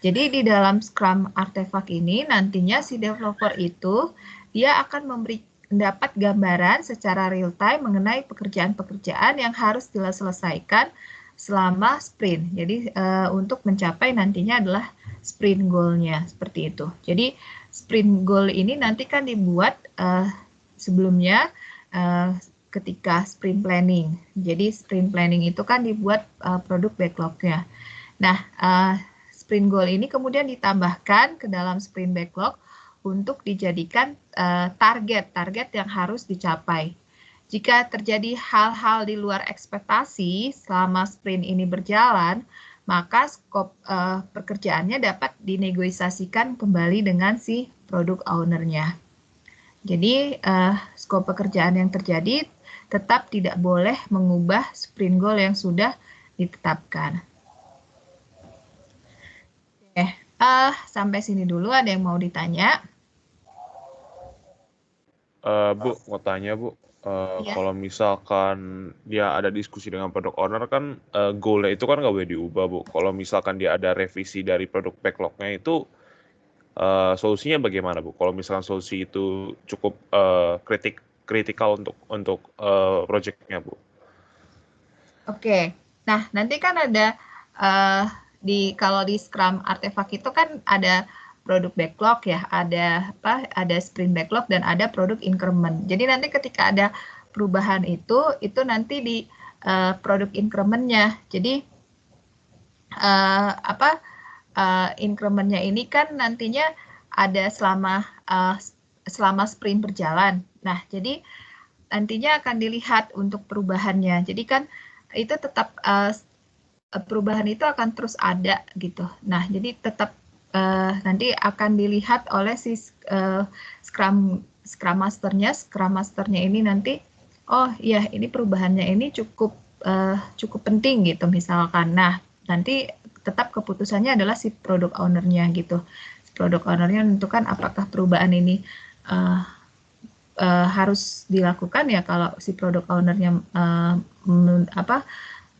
jadi di dalam Scrum Artifact ini nantinya si developer itu dia akan mendapat gambaran secara real time mengenai pekerjaan-pekerjaan yang harus diselesaikan selama sprint. Jadi untuk mencapai nantinya adalah sprint goal-nya seperti itu. Jadi sprint goal ini nanti kan dibuat sebelumnya ketika sprint planning. Jadi sprint planning itu kan dibuat produk backlog-nya. Nah, sprint goal ini kemudian ditambahkan ke dalam sprint backlog untuk dijadikan target yang harus dicapai. Jika terjadi hal-hal di luar ekspektasi selama sprint ini berjalan, maka skop pekerjaannya dapat dinegosiasikan kembali dengan si product owner-nya. Jadi skop pekerjaan yang terjadi tetap tidak boleh mengubah sprint goal yang sudah ditetapkan. Oke, sampai sini dulu ada yang mau ditanya? Bu, mau tanya Bu, Ya. kalau misalkan dia ada diskusi dengan product owner kan goal-nya itu kan nggak boleh diubah Bu. Kalau misalkan dia ada revisi dari produk backlog-nya itu solusinya bagaimana Bu? Kalau misalkan solusi itu cukup kritikal untuk project-nya Bu. Oke, nah nanti kan ada kalau di Scrum Artifact itu kan ada produk backlog ya, ada sprint backlog dan ada produk increment. Jadi nanti ketika ada perubahan itu nanti di produk increment-nya. Jadi increment-nya ini kan nantinya ada selama sprint berjalan. Nah, jadi nantinya akan dilihat untuk perubahannya. Jadi kan itu tetap perubahan itu akan terus ada gitu. Nah, jadi tetap nanti akan dilihat oleh si Scrum Masternya ini nanti, oh iya ini perubahannya ini cukup penting gitu misalkan. Nah, nanti tetap keputusannya adalah si product owner-nya gitu. Product owner-nya menentukan apakah perubahan ini harus dilakukan ya. Kalau si product owner-nya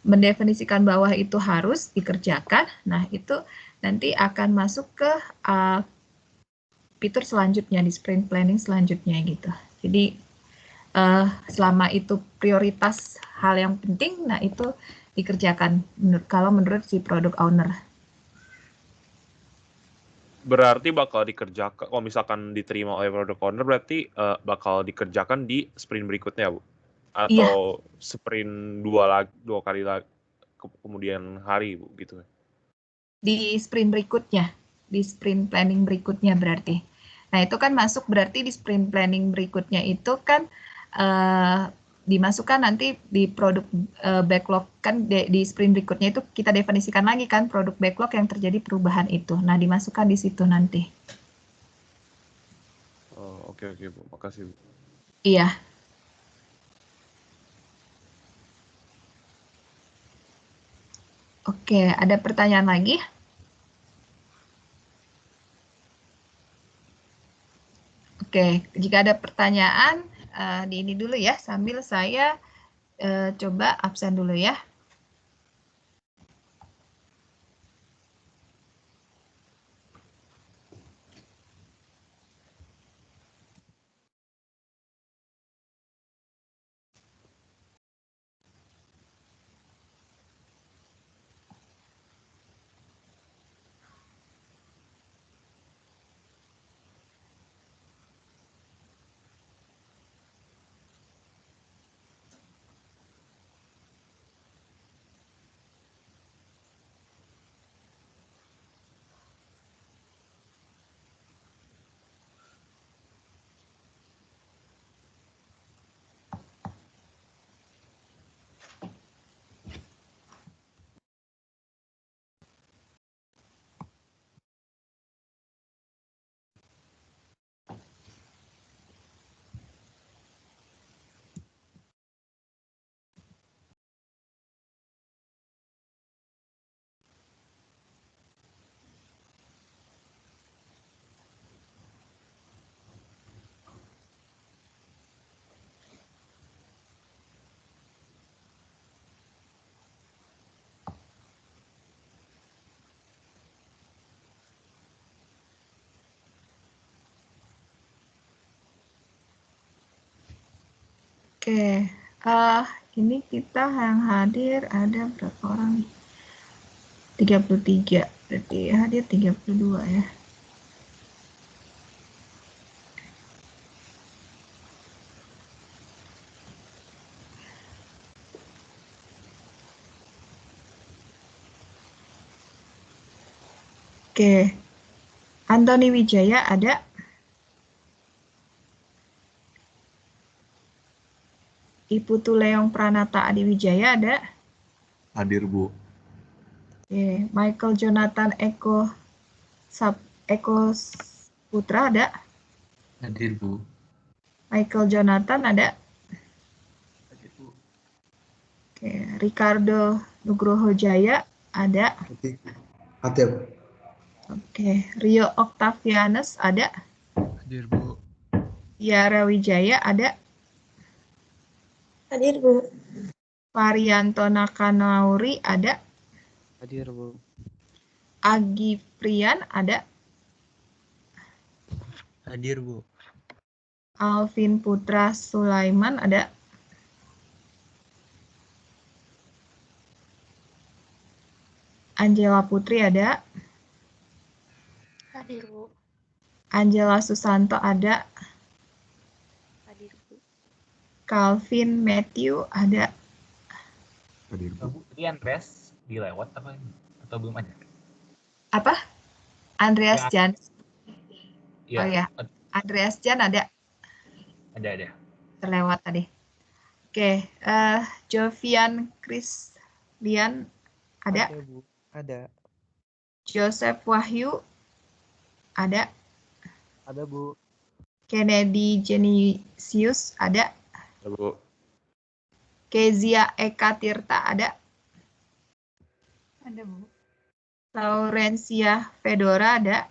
mendefinisikan bahwa itu harus dikerjakan, nah itu nanti akan masuk ke fitur selanjutnya, di sprint planning selanjutnya gitu. Jadi selama itu prioritas hal yang penting, nah itu dikerjakan kalau menurut si product owner. Berarti bakal dikerjakan, kalau misalkan diterima oleh product owner, berarti bakal dikerjakan di sprint berikutnya, Bu? Atau sprint dua kali lagi, kemudian hari, Bu, gitu? Di sprint berikutnya, di sprint planning berikutnya berarti. Nah, itu kan masuk berarti di sprint planning berikutnya itu kan dimasukkan nanti di produk backlog, kan di sprint berikutnya itu kita definisikan lagi kan produk backlog yang terjadi perubahan itu. Nah, dimasukkan di situ nanti. Oh, oke, Bu. Makasih, Bu. Iya. Oke, ada pertanyaan lagi? Oke, jika ada pertanyaan, di ini dulu ya, sambil saya coba absen dulu ya. Oke, ini kita yang hadir ada berapa orang? 33, berarti hadir 32 ya. Oke, Antoni Wijaya ada? Ibu Tuleong Pranata Adiwijaya ada? Hadir, Bu. Oke, Michael Jonathan Eko Putra ada? Hadir, Bu. Michael Jonathan ada? Hadir, Bu. Oke, Ricardo Nugroho Jaya ada? Hadir. Oke, Rio Octavianus ada? Hadir, Bu. Yara Wijaya ada? Hadir, Bu. Varianto Nakanauri ada? Hadir, Bu. Agi Prian ada? Hadir, Bu. Alvin Putra Sulaiman ada? Angela Putri ada? Hadir, Bu. Angela Susanto ada? Hadir, Bu. Calvin Matthew ada? Hadir, Bu. Bu, tadi Andreas dilewat apa ini? Atau belum ada? Apa? Andreas Ya. Jan. Iya. Oh ya, Andreas Jan ada? Ada. Terlewat tadi. Oke, Jovian Krislian ada? Ada, Bu. Ada. Joseph Wahyu ada? Ada, Bu. Kennedy Genisius ada? Ya, Bu. Kezia Eka Tirta ada? Ada, Bu. Laurencia Fedora ada?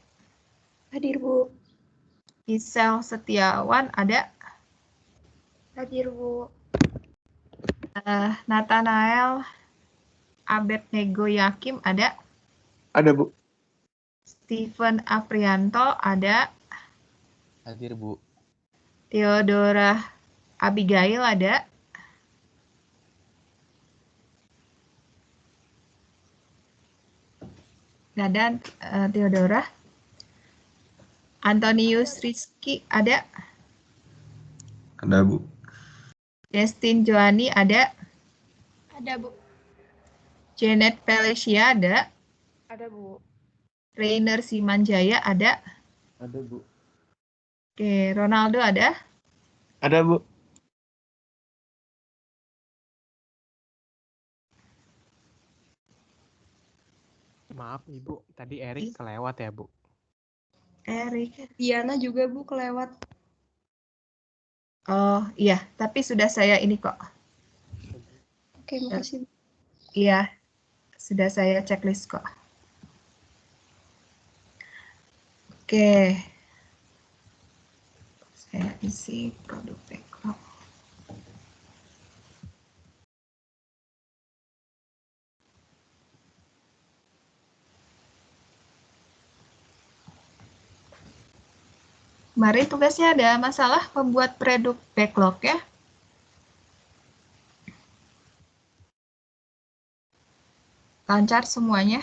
Hadir, Bu. Isel Setiawan ada? Hadir, Bu. Nathanael Abednego Yakim ada? Ada, Bu. Steven Aprianto ada? Hadir, Bu. Theodora Abigail ada? Dadan Theodora. Antonius Rizky ada? Ada, Bu. Destin Joani ada? Ada, Bu. Janet Pelesia ada? Ada, Bu. Rainer Simanjaya ada? Ada, Bu. Oke, Ronaldo ada? Ada, Bu. Maaf, Ibu. Tadi Erik kelewat ya, Bu? Erik. Diana juga, Bu, kelewat. Oh iya, tapi sudah saya ini kok. Oke, makasih. Iya, sudah saya checklist kok. Oke. Saya isi produk backlog. Kemarin tugasnya ada masalah membuat produk backlog ya. Lancar semuanya.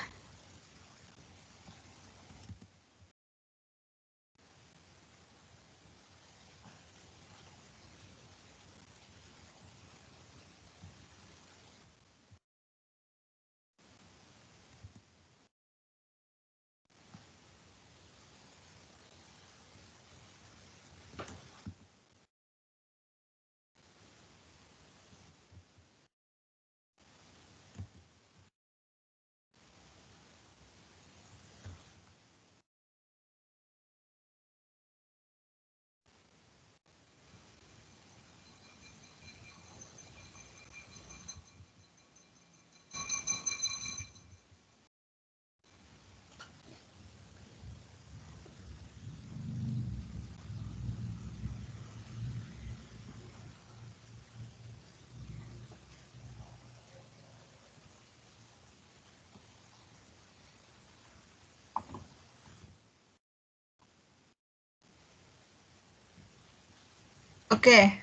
Oke,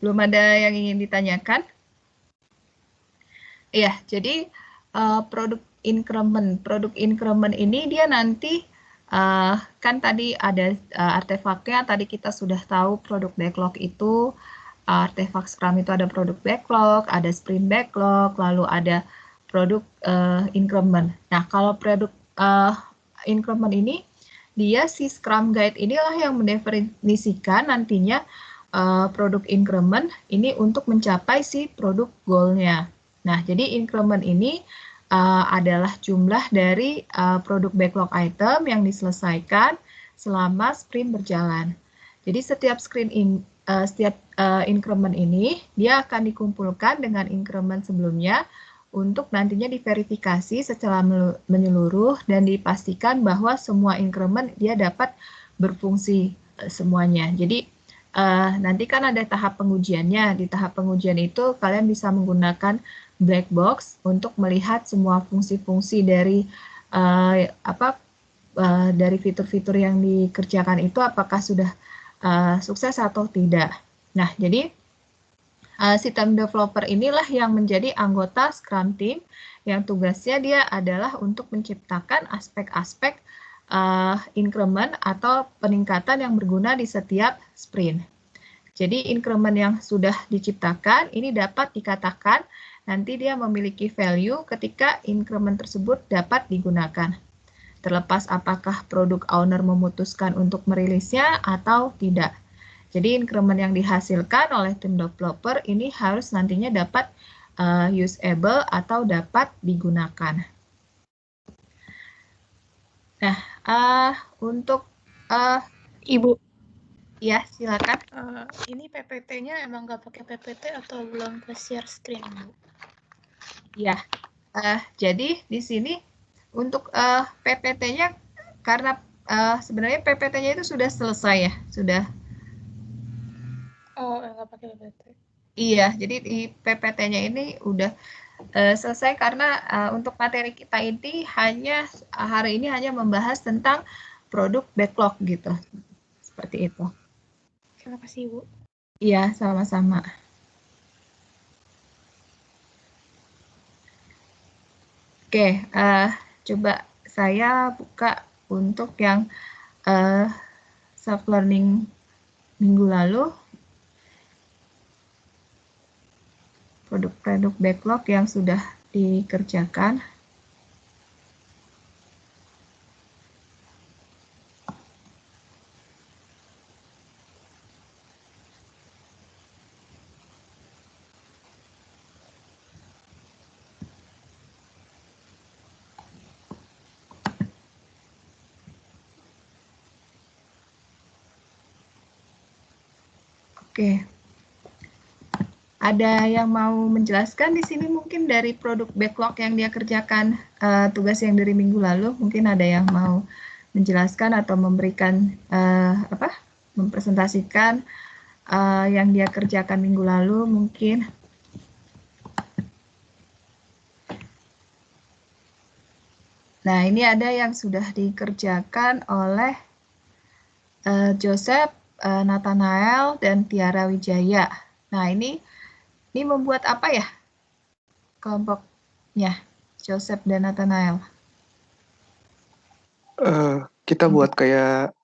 belum ada yang ingin ditanyakan. Iya, jadi produk increment ini dia nanti kan tadi ada artefaknya. Tadi kita sudah tahu produk backlog itu artefak Scrum itu ada produk backlog, ada sprint backlog, lalu ada produk increment. Nah, kalau produk increment ini dia si Scrum Guide inilah yang mendefinisikan nantinya produk increment ini untuk mencapai si produk goal-nya. Nah, jadi increment ini adalah jumlah dari produk backlog item yang diselesaikan selama sprint berjalan. Jadi setiap increment ini dia akan dikumpulkan dengan increment sebelumnya untuk nantinya diverifikasi secara menyeluruh dan dipastikan bahwa semua increment dia dapat berfungsi semuanya. Jadi nanti kan ada tahap pengujiannya. Di tahap pengujian itu kalian bisa menggunakan black box untuk melihat semua fungsi-fungsi dari dari fitur-fitur yang dikerjakan itu apakah sudah sukses atau tidak. Nah, jadi sistem developer inilah yang menjadi anggota Scrum Team yang tugasnya dia adalah untuk menciptakan aspek-aspek increment atau peningkatan yang berguna di setiap sprint. Jadi increment yang sudah diciptakan ini dapat dikatakan nanti dia memiliki value ketika increment tersebut dapat digunakan. Terlepas apakah produk owner memutuskan untuk merilisnya atau tidak. Jadi increment yang dihasilkan oleh tim developer ini harus nantinya dapat usable atau dapat digunakan. Nah, untuk Ibu, ya silakan. ini PPT-nya emang nggak pakai PPT atau belum ke share screen, Bu? Ya, jadi di sini untuk PPT-nya karena sebenarnya PPT-nya itu sudah selesai ya, sudah. Oh, nggak pakai PPT. Iya, jadi di PPT-nya ini udah selesai karena untuk materi kita ini hari ini hanya membahas tentang produk backlog gitu. Seperti itu. Terima kasih, Bu. Iya, sama-sama. Oke, coba saya buka untuk yang self-learning minggu lalu. Produk-produk backlog yang sudah dikerjakan. Oke. Ada yang mau menjelaskan di sini mungkin dari produk backlog yang dia kerjakan, tugas yang dari minggu lalu, mungkin ada yang mau menjelaskan atau memberikan mempresentasikan yang dia kerjakan minggu lalu mungkin. Nah, ini ada yang sudah dikerjakan oleh Joseph, Nathanael, dan Tiara Wijaya. Nah, ini membuat apa ya kelompoknya, Joseph dan Nathanael? Kita buat kayak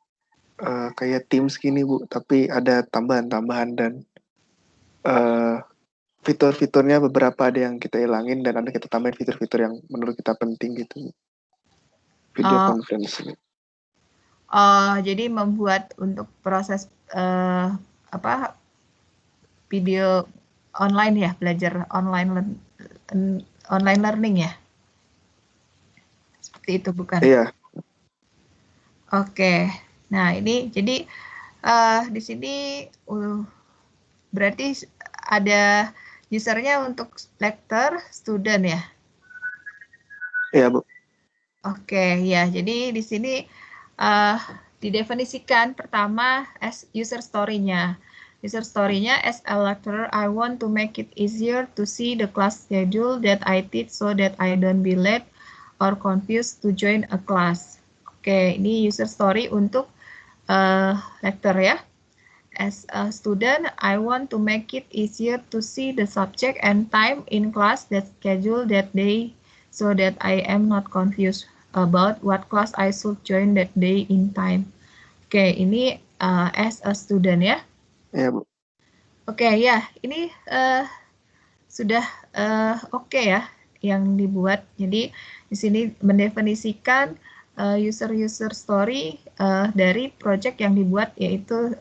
Teams gini, Bu, tapi ada tambahan-tambahan dan fitur-fiturnya beberapa ada yang kita hilangin dan ada kita tambahin fitur-fitur yang menurut kita penting gitu. Video conference. Jadi membuat untuk proses video online ya, belajar online learning ya. Seperti itu bukan? Iya. Oke. Nah, ini jadi di sini berarti ada usernya untuk lecturer, student ya? Iya, Bu. Oke, ya. Jadi di sini didefinisikan pertama as user story-nya. User story-nya, as a lecturer, I want to make it easier to see the class schedule that I teach so that I don't be late or confused to join a class. Oke, ini user story untuk lecturer ya. As a student, I want to make it easier to see the subject and time in class that schedule that day so that I am not confused about what class I should join that day in time. Oke, ini as a student ya. Iya, Bu. Oke, ya, ini sudah oke ya yang dibuat. Jadi di sini mendefinisikan user story dari project yang dibuat yaitu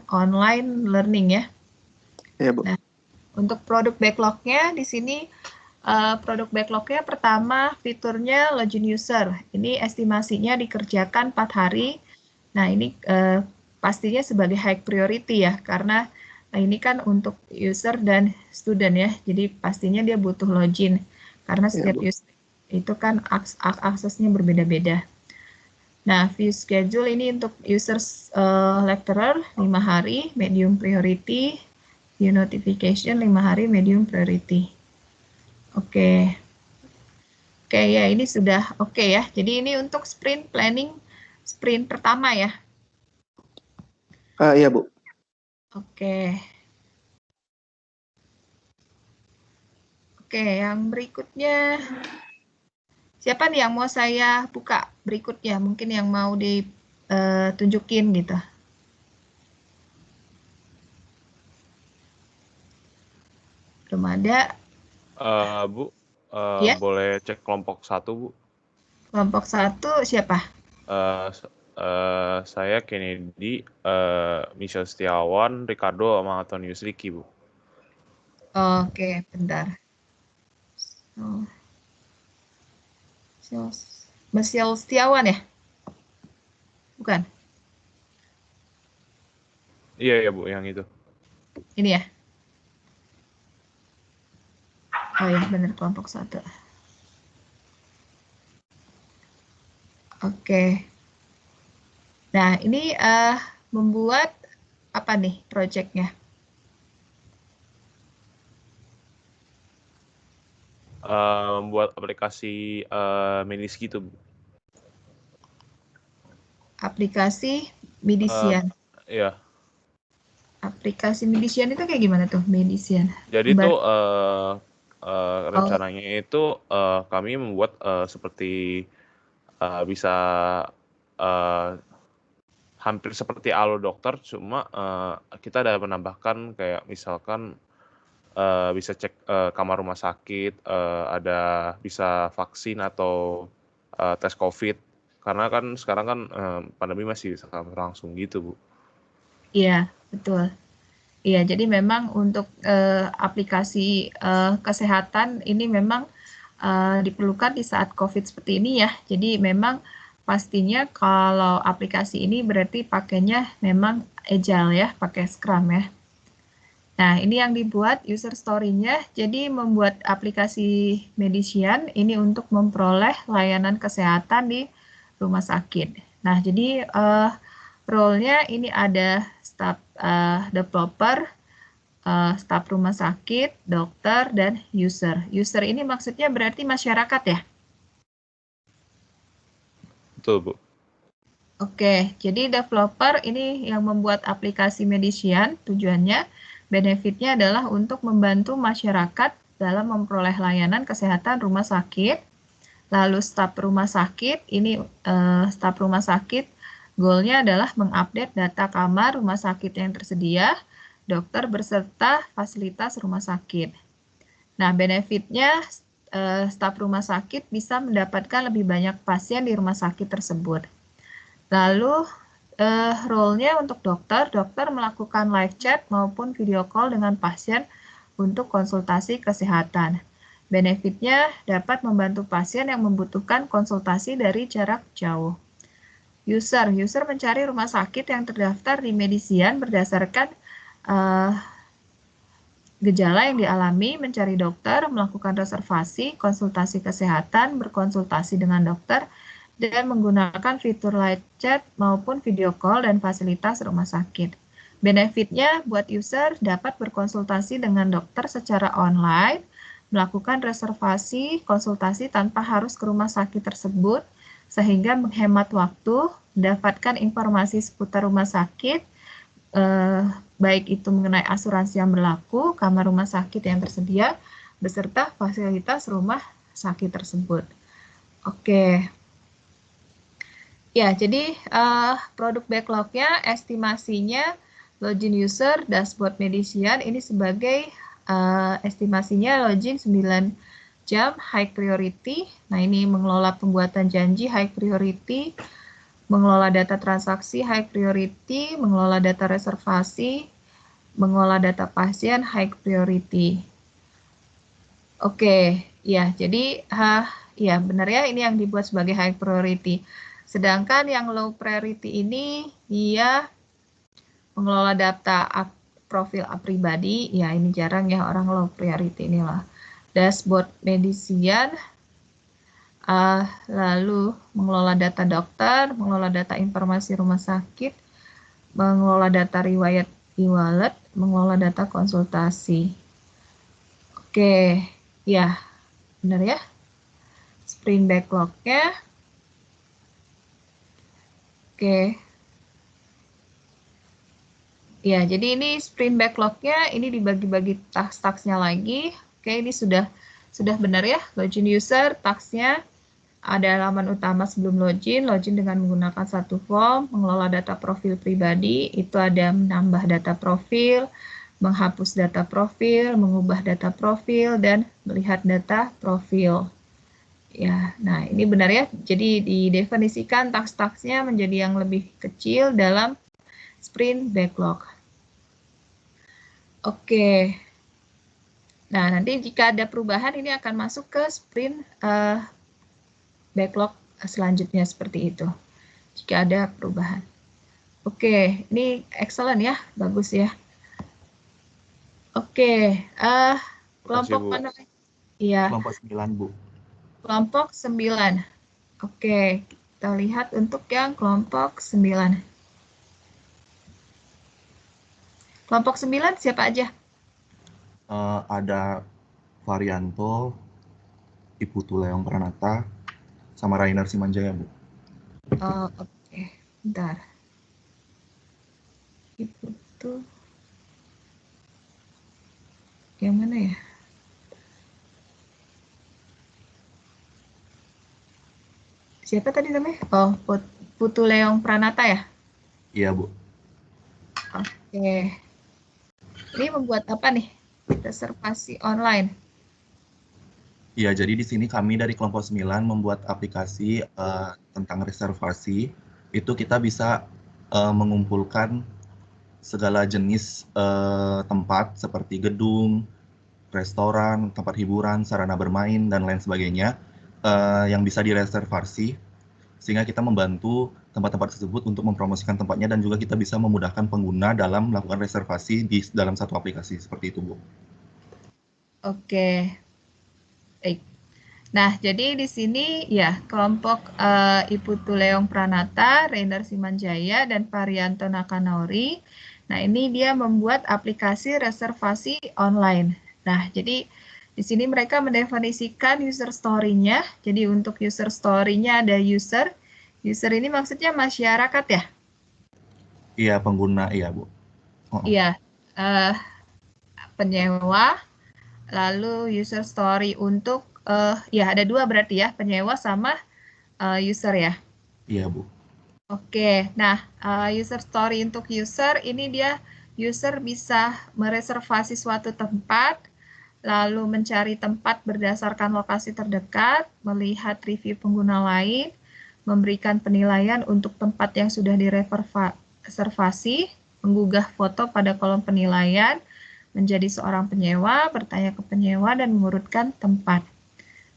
online learning ya. Iya, Bu. Nah, untuk produk backlog-nya di sini produk backlog-nya pertama fiturnya login user. Ini estimasinya dikerjakan 4 hari. Nah, ini pastinya sebagai high priority ya, karena ini kan untuk user dan student ya, jadi pastinya dia butuh login, karena setiap user itu kan aksesnya berbeda-beda. Nah, view schedule ini untuk user lecturer 5 hari, medium priority, view notification 5 hari, medium priority. Oke, ya ini sudah oke ya, jadi ini untuk sprint planning, sprint pertama ya. Iya, Bu. Oke, yang berikutnya siapa nih yang mau saya buka berikutnya? Mungkin yang mau ditunjukin gitu. Belum ada. Bu, Ya? boleh cek kelompok 1, Bu? Kelompok 1 siapa? Saya Kennedy, Michelle Setiawan, Ricardo, sama Antonius Riki, Bu. Oke, bentar. Michelle Setiawan ya? Bukan? Iya, Bu, yang itu. Ini ya? Oh ya, benar kelompok 1. Oke. Nah, ini membuat apa nih project-nya? Membuat aplikasi Miniski itu, Bu. Aplikasi Midisian. Iya. Aplikasi Medician itu kayak gimana tuh, Medician? Jadi Bar- tuh Oh, rencananya itu kami membuat seperti bisa hampir seperti Alo Dokter, cuma kita ada menambahkan kayak misalkan bisa cek kamar rumah sakit, ada bisa vaksin atau tes COVID. Karena kan sekarang kan pandemi masih berlangsung gitu, Bu. iya, betul. Iya, jadi memang untuk aplikasi kesehatan ini memang diperlukan di saat COVID seperti ini ya. Jadi memang pastinya kalau aplikasi ini berarti pakainya memang agile ya, pakai Scrum ya. Nah, ini yang dibuat user story-nya, jadi membuat aplikasi Medician ini untuk memperoleh layanan kesehatan di rumah sakit. Nah, jadi role-nya ini ada staff developer, staf rumah sakit, dokter, dan user. User ini maksudnya berarti masyarakat ya? Betul, Bu. Oke, jadi developer ini yang membuat aplikasi Medician, tujuannya, benefitnya adalah untuk membantu masyarakat dalam memperoleh layanan kesehatan rumah sakit. Lalu staf rumah sakit, ini staf rumah sakit, goalnya adalah mengupdate data kamar rumah sakit yang tersedia, dokter beserta fasilitas rumah sakit. Nah, benefitnya staf rumah sakit bisa mendapatkan lebih banyak pasien di rumah sakit tersebut. Lalu role-nya untuk dokter melakukan live chat maupun video call dengan pasien untuk konsultasi kesehatan. Benefitnya dapat membantu pasien yang membutuhkan konsultasi dari jarak jauh. User mencari rumah sakit yang terdaftar di Medician berdasarkan gejala yang dialami, mencari dokter, melakukan reservasi, konsultasi kesehatan, berkonsultasi dengan dokter, dan menggunakan fitur live chat maupun video call dan fasilitas rumah sakit. Benefitnya buat user dapat berkonsultasi dengan dokter secara online, melakukan reservasi konsultasi tanpa harus ke rumah sakit tersebut, sehingga menghemat waktu, mendapatkan informasi seputar rumah sakit, baik itu mengenai asuransi yang berlaku, kamar rumah sakit yang tersedia, beserta fasilitas rumah sakit tersebut. Oke. Ya, jadi produk backlog-nya, estimasinya, login user, dashboard Medician, ini sebagai estimasinya login 9 jam, high priority. Nah, ini mengelola pembuatan janji, high priority, mengelola data transaksi, high priority, mengelola data reservasi, mengelola data pasien, high priority. Oke, ya, jadi ya benar ya, ini yang dibuat sebagai high priority. Sedangkan yang low priority ini dia mengelola data profil pribadi, ya ini jarang ya orang low priority inilah. Dashboard Medician, lalu mengelola data dokter, mengelola data informasi rumah sakit, mengelola data riwayat e-wallet, mengelola data konsultasi. Oke, ya benar ya. Sprint backlog-nya. Oke. Ya, jadi ini sprint backlog-nya ini dibagi-bagi task-tasknya lagi. Oke, ini sudah benar ya. Login user, task-nya ada halaman utama sebelum login dengan menggunakan satu form, mengelola data profil pribadi, itu ada menambah data profil, menghapus data profil, mengubah data profil, dan melihat data profil. Ya, nah ini benar ya. Jadi didefinisikan task-tasknya menjadi yang lebih kecil dalam sprint backlog. Oke. Nah, nanti jika ada perubahan ini akan masuk ke sprint backlog selanjutnya seperti itu. Jika ada perubahan. Oke, ini excellent ya, bagus ya. Oke, kelompok mana? Iya. Kelompok 9, Bu. Kelompok 9. Oke, kita lihat untuk yang kelompok 9. Kelompok 9 siapa aja? Ada Varianto, Ibu Tuleong Pranata, sama Rainer Simanjaya, Bu. Oh, oke. Bentar. itu yang mana ya? Siapa tadi namanya? Oh, Putu Leong Pranata ya? Iya, Bu. Oke. Ini membuat apa nih? Reservasi online. Iya, jadi di sini kami dari kelompok 9 membuat aplikasi tentang reservasi. Itu kita bisa mengumpulkan segala jenis tempat seperti gedung, restoran, tempat hiburan, sarana bermain, dan lain sebagainya yang bisa direservasi, sehingga kita membantu tempat-tempat tersebut untuk mempromosikan tempatnya dan juga kita bisa memudahkan pengguna dalam melakukan reservasi di dalam satu aplikasi seperti itu, Bu. Oke. Baik. Nah, jadi di sini ya kelompok Iputu Leong Pranata, Rainer Simanjaya, dan Parianto Nakanaori. Nah, ini dia membuat aplikasi reservasi online. Nah, jadi di sini mereka mendefinisikan user story-nya. Jadi untuk user story-nya ada user. User ini maksudnya masyarakat ya? Iya, pengguna, iya, Bu. Iya, penyewa, lalu user story untuk ya ada dua berarti ya, penyewa sama user ya. Iya, Bu. Oke, nah user story untuk user ini dia user bisa mereservasi suatu tempat, lalu mencari tempat berdasarkan lokasi terdekat, melihat review pengguna lain, memberikan penilaian untuk tempat yang sudah direservasi, menggugah foto pada kolom penilaian, menjadi seorang penyewa, bertanya ke penyewa, dan mengurutkan tempat.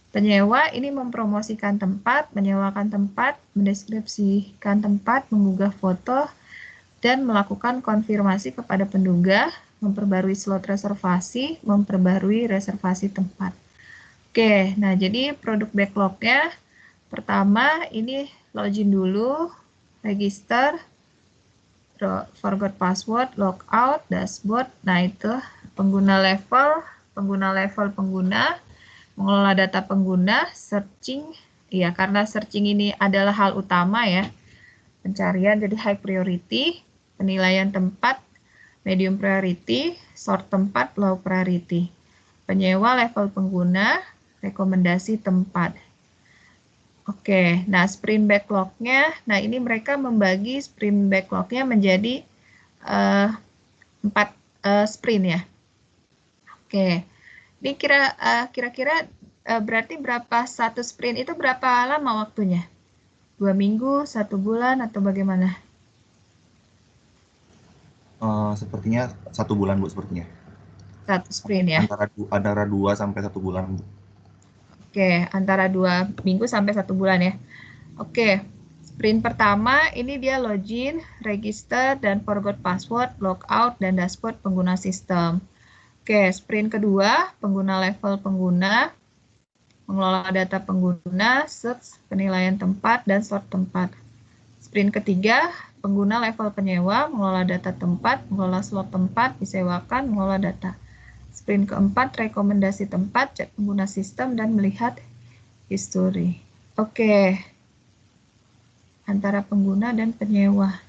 Penyewa ini mempromosikan tempat, menyewakan tempat, mendeskripsikan tempat, menggugah foto, dan melakukan konfirmasi kepada penduga, memperbarui slot reservasi, memperbarui reservasi tempat. Oke, nah jadi produk backlog-nya, pertama ini login dulu, register, forgot password, logout, dashboard. Nah itu pengguna level, pengguna, mengelola data pengguna, searching. Ya karena searching ini adalah hal utama ya. Pencarian jadi high priority, penilaian tempat, medium priority, sort tempat, low priority. Penyewa level pengguna, rekomendasi tempat. Oke, nah sprint backlog-nya, nah ini mereka membagi sprint backlog-nya menjadi 4 sprint ya. Oke, ini kira-kira berarti berapa satu sprint itu berapa lama waktunya? 2 minggu, 1 bulan, atau bagaimana? Sepertinya 1 bulan, Bu, sepertinya. 1 sprint ya. Antara 2 sampai 1 bulan, Bu. Oke, antara 2 minggu sampai 1 bulan ya. Oke, sprint pertama ini dia login, register, dan forgot password, logout, dan dashboard pengguna sistem. Oke, sprint kedua, pengguna level pengguna, mengelola data pengguna, search, penilaian tempat, dan sort tempat. Sprint ketiga, pengguna level penyewa, mengelola data tempat, mengelola slot tempat, disewakan, mengelola data. Sprint keempat, rekomendasi tempat, cek pengguna sistem, dan melihat history. Oke, antara pengguna dan penyewa.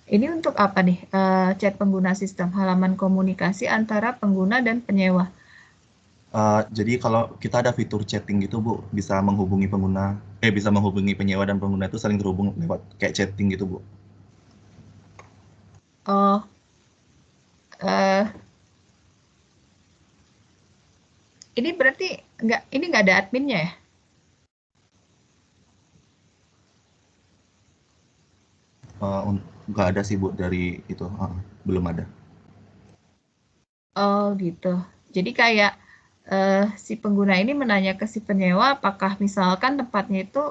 Ini untuk apa nih? Chat pengguna sistem, halaman komunikasi antara pengguna dan penyewa. Jadi kalau kita ada fitur chatting gitu, Bu, bisa menghubungi bisa menghubungi penyewa dan pengguna itu saling terhubung lewat kayak chatting gitu, Bu. Oh, ini berarti nggak ada adminnya ya? Nggak ada sih, Bu, dari itu. Belum ada. Oh gitu. Jadi kayak si pengguna ini menanya ke si penyewa apakah misalkan tempatnya itu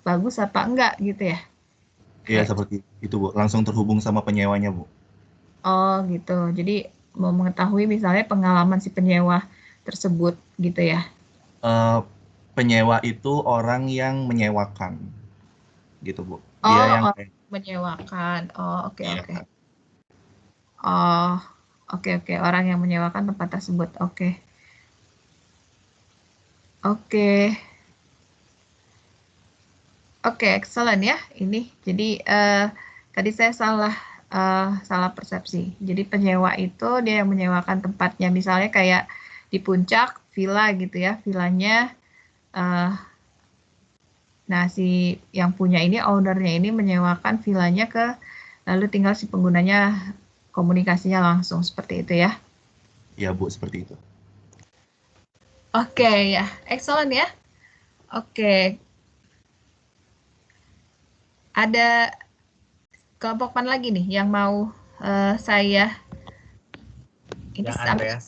bagus apa enggak gitu ya? Iya, seperti itu, Bu. Langsung terhubung sama penyewanya, Bu. Oh gitu. Jadi mau mengetahui misalnya pengalaman si penyewa tersebut gitu ya? Penyewa itu orang yang menyewakan, gitu, Bu. Oh, Dia yang orang menyewakan. Oh, oke. Iya, Oke. Oh, oke. Orang yang menyewakan tempat tersebut. Oke. Oke. Oke, excellent ya ini. Jadi tadi saya salah salah persepsi. Jadi penyewa itu dia yang menyewakan tempatnya, misalnya kayak di puncak villa gitu ya, villanya. Nah, si yang punya ini, ownernya ini menyewakan villanya lalu tinggal si penggunanya komunikasinya langsung seperti itu ya. Ya Bu, seperti itu. Oke ya, excellent ya. Oke. Ada kelompok mana lagi nih yang mau saya ini Yang sambil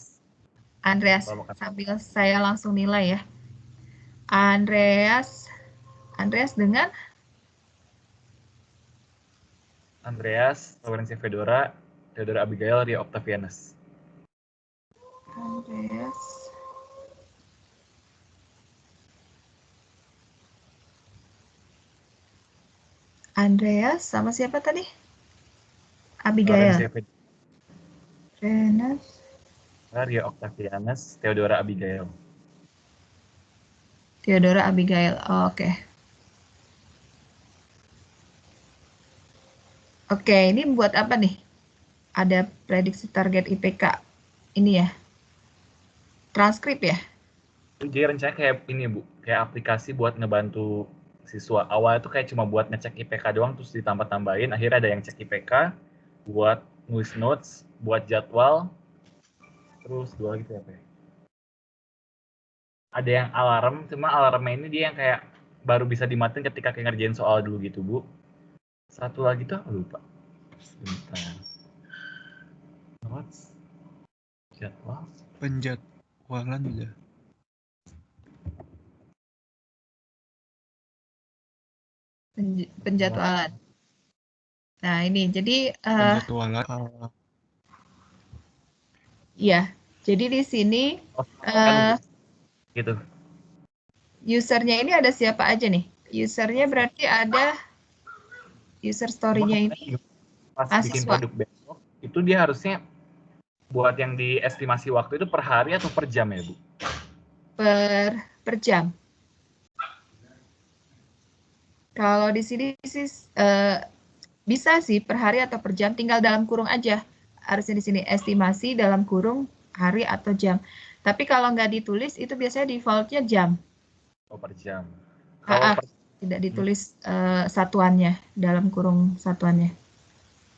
Andreas. sambil saya langsung nilai ya. Andreas dengan Lorenzi Fedora, Theodora Abigail, Ria Octavianus. Andreas sama siapa tadi? Abigail. Venus. Ria Octavianus, Theodora Abigail. Theodora Abigail. Oh, oke. Oke, ini buat apa nih? Ada prediksi target IPK ini ya. Transkrip ya? Jadi rencananya kayak ini Bu, kayak aplikasi buat ngebantu siswa. Awalnya tuh kayak cuma buat ngecek IPK doang, terus ditambah-tambahin. Akhirnya ada yang cek IPK, buat nulis notes, buat jadwal, terus dua lagi apa ya? Ada yang alarm, cuma alarmnya ini dia yang kayak baru bisa dimatiin ketika kayak ngerjain soal dulu gitu Bu. Satu lagi tuh aku lupa. Sebentar. Notes, jadwal. Penjadwalan juga. Penjadwalan. Nah, ini jadi Penjadwalan. Iya. Jadi di sini gitu. Usernya ini ada siapa aja nih? Usernya berarti ada user story-nya ini pas bikin produk besok itu dia harusnya buat yang diestimasi waktu itu per hari atau per jam ya Bu? Per jam. Kalau di sini sih bisa sih per hari atau per jam, tinggal dalam kurung aja. Harusnya di sini estimasi dalam kurung hari atau jam. Tapi kalau nggak ditulis itu biasanya default-nya jam. Oh, per jam. Kalau tidak ditulis satuannya, dalam kurung satuannya.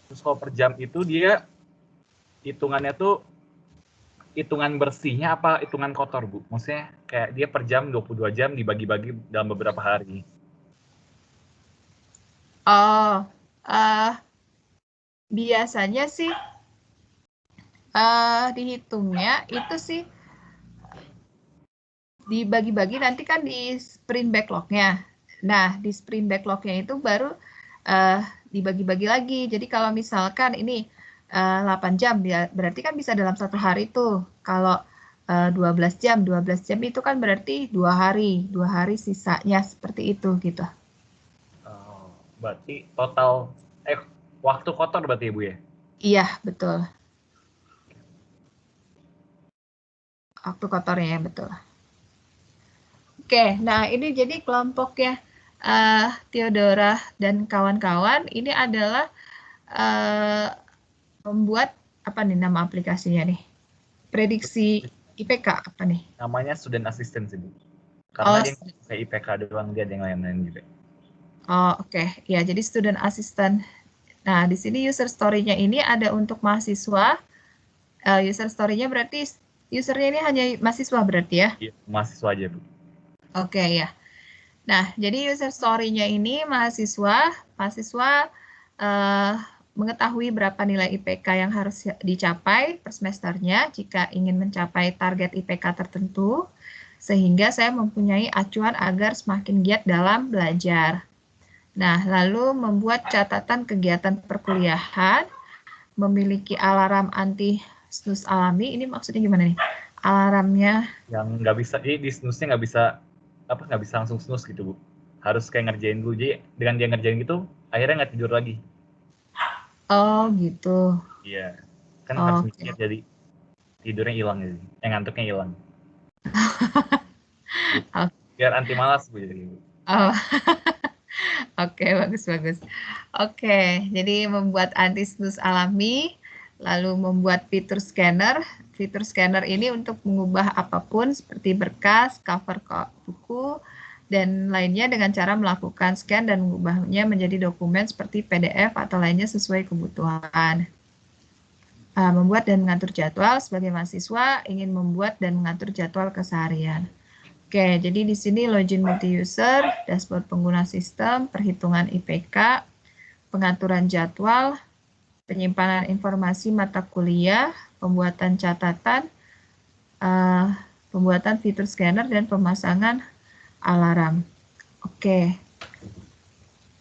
Terus kalau per jam itu dia hitungannya tuh hitungan bersihnya apa hitungan kotor Bu? Maksudnya kayak dia per jam 22 jam dibagi-bagi dalam beberapa hari. Oh, biasanya sih dihitungnya itu sih dibagi-bagi nanti kan di sprint backlog-nya. Nah, di sprint backlog-nya itu baru dibagi-bagi lagi. Jadi kalau misalkan ini 8 jam, ya berarti kan bisa dalam satu hari tuh. Kalau 12 jam itu kan berarti 2 hari sisanya seperti itu gitu. Oh, berarti total waktu kotor berarti Ibu ya? Iya, betul. Waktu kotornya ya, betul. Oke, nah ini jadi kelompoknya Theodora dan kawan-kawan ini adalah membuat apa nih nama aplikasinya nih? Prediksi IPK apa nih? Namanya student assistant sih Bu. Karena dia kayak IPK doang, dia ada yang lain-lain juga. Oh, oke. Ya, jadi student assistant. Nah, di sini user story-nya ini ada untuk mahasiswa. User story-nya berarti usernya ini hanya mahasiswa berarti ya? Iya, mahasiswa aja Bu. Oke ya. Nah, jadi user story-nya ini mahasiswa mengetahui berapa nilai IPK yang harus dicapai per semesternya jika ingin mencapai target IPK tertentu, sehingga saya mempunyai acuan agar semakin giat dalam belajar. Nah, lalu membuat catatan kegiatan perkuliahan, memiliki alarm anti snooze alami. Ini maksudnya gimana nih? Alarmnya yang nggak bisa, jadi di snooze-nya nggak bisa langsung snooze gitu Bu, harus kayak ngerjain dulu. Jadi dengan dia ngerjain gitu akhirnya nggak tidur lagi. Oh gitu. Iya, kan harus mikir jadi tidurnya hilang jadi ngantuknya hilang. Gitu. Biar anti malas Bu jadi. Oh. Oke, bagus. Oke, jadi membuat anti-snooze alami, lalu membuat fitur scanner. Fitur scanner ini untuk mengubah apapun seperti berkas, cover buku, dan lainnya dengan cara melakukan scan dan mengubahnya menjadi dokumen seperti PDF atau lainnya sesuai kebutuhan. Membuat dan mengatur jadwal sebagai mahasiswa ingin membuat dan mengatur jadwal keseharian. Oke, jadi di sini login multi-user, dashboard pengguna sistem, perhitungan IPK, pengaturan jadwal, penyimpanan informasi mata kuliah, pembuatan catatan, pembuatan fitur scanner, dan pemasangan alarm. Oke.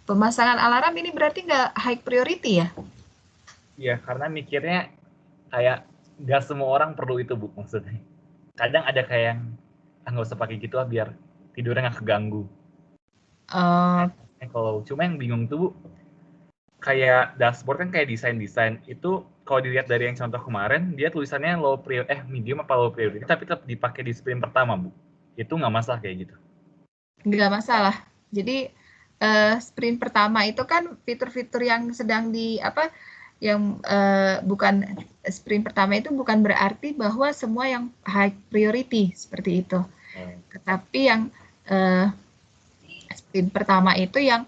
Pemasangan alarm ini berarti nggak high priority ya? Iya, karena mikirnya kayak nggak semua orang perlu itu, Bu, maksudnya. Kadang ada kayak yang nggak usah pakai gitu lah biar tidurnya nggak keganggu. Kalau cuma yang bingung tuh, Bu, kayak dashboard kan kayak desain itu kalau dilihat dari yang contoh kemarin dia tulisannya medium apa low priority tapi tetap dipakai di sprint pertama, Bu. Itu nggak masalah kayak gitu? Nggak masalah. Jadi sprint pertama itu kan fitur-fitur yang sedang bukan sprint pertama itu bukan berarti bahwa semua yang high priority seperti itu. Tetapi yang sprint pertama itu yang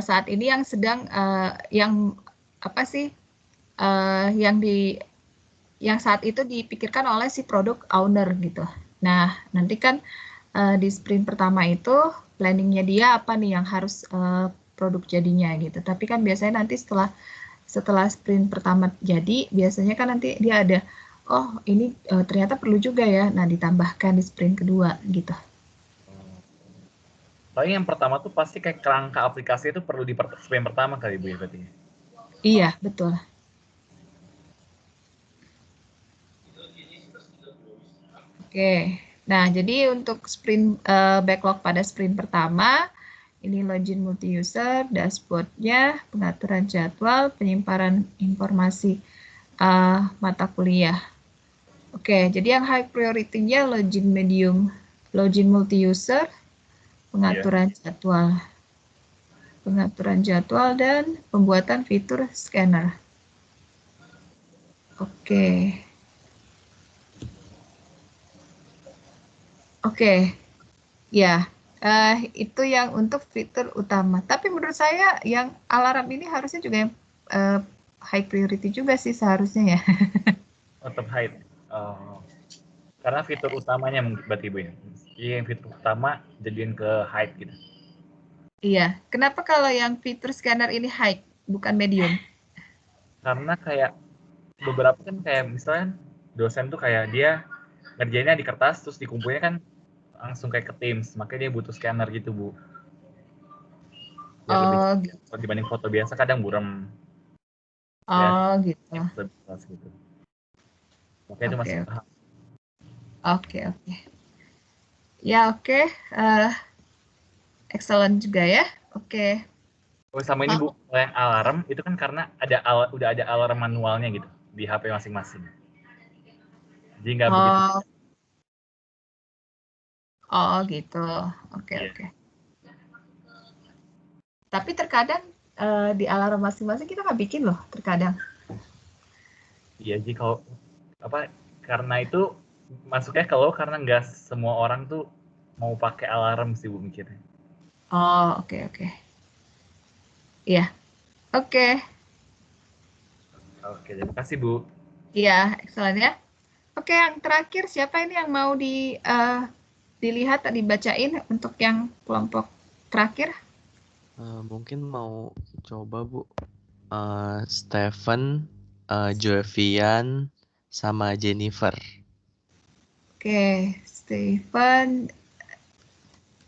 saat ini yang sedang yang saat itu dipikirkan oleh si product owner gitu. Nah, nanti kan di sprint pertama itu planningnya dia apa nih yang harus produk jadinya gitu. Tapi kan biasanya nanti setelah sprint pertama jadi, biasanya kan nanti dia ada, oh ini ternyata perlu juga ya, nah ditambahkan di sprint kedua gitu. Paling yang pertama tuh pasti kayak kerangka aplikasi itu perlu di sprint pertama kali, Bu, ya berarti? Iya, betul. Oke, nah jadi untuk sprint backlog pada sprint pertama, ini login multi-user, dashboard-nya, pengaturan jadwal, penyimpanan informasi mata kuliah. Oke, jadi yang high priority-nya login medium, login multi-user, pengaturan jadwal. Pengaturan jadwal dan pembuatan fitur scanner. Oke. Oke, ya. Itu yang untuk fitur utama. Tapi menurut saya yang alarm ini harusnya juga yang high priority juga sih seharusnya ya. Tetap high. Karena fitur utamanya berarti, Bu, ya. Yang fitur utama jadiin ke high gitu. Iya. Kenapa kalau yang fitur scanner ini high bukan medium? Karena kayak beberapa kan kayak misalnya dosen tuh kayak dia ngerjainnya di kertas terus dikumpulnya kan langsung kayak ke Teams, makanya dia butuh scanner gitu, Bu. Biar lebih gitu. dibanding foto biasa kadang buram. Gitu. Gitu. Makanya itu masih paham. Oke. Ya, oke. Excellent juga ya. Oke. Sama ini, Bu, yang alarm itu kan karena udah ada alarm manualnya gitu di HP masing-masing. Jadi nggak begitu. Gitu. Oke. Tapi terkadang di alarm masing-masing kita nggak bikin loh, terkadang. Iya, jadi kalau karena itu masuknya karena nggak semua orang tuh mau pakai alarm sih, Bu, mikirnya. Oke. Iya. Oke. Oke, terima kasih, Bu. Iya, excellent ya. Oke, yang terakhir siapa ini yang mau dilihat, dibacain untuk yang kelompok terakhir? Mungkin mau coba, Bu. Stephen, Jovian, sama Jennifer. Oke, Stephen,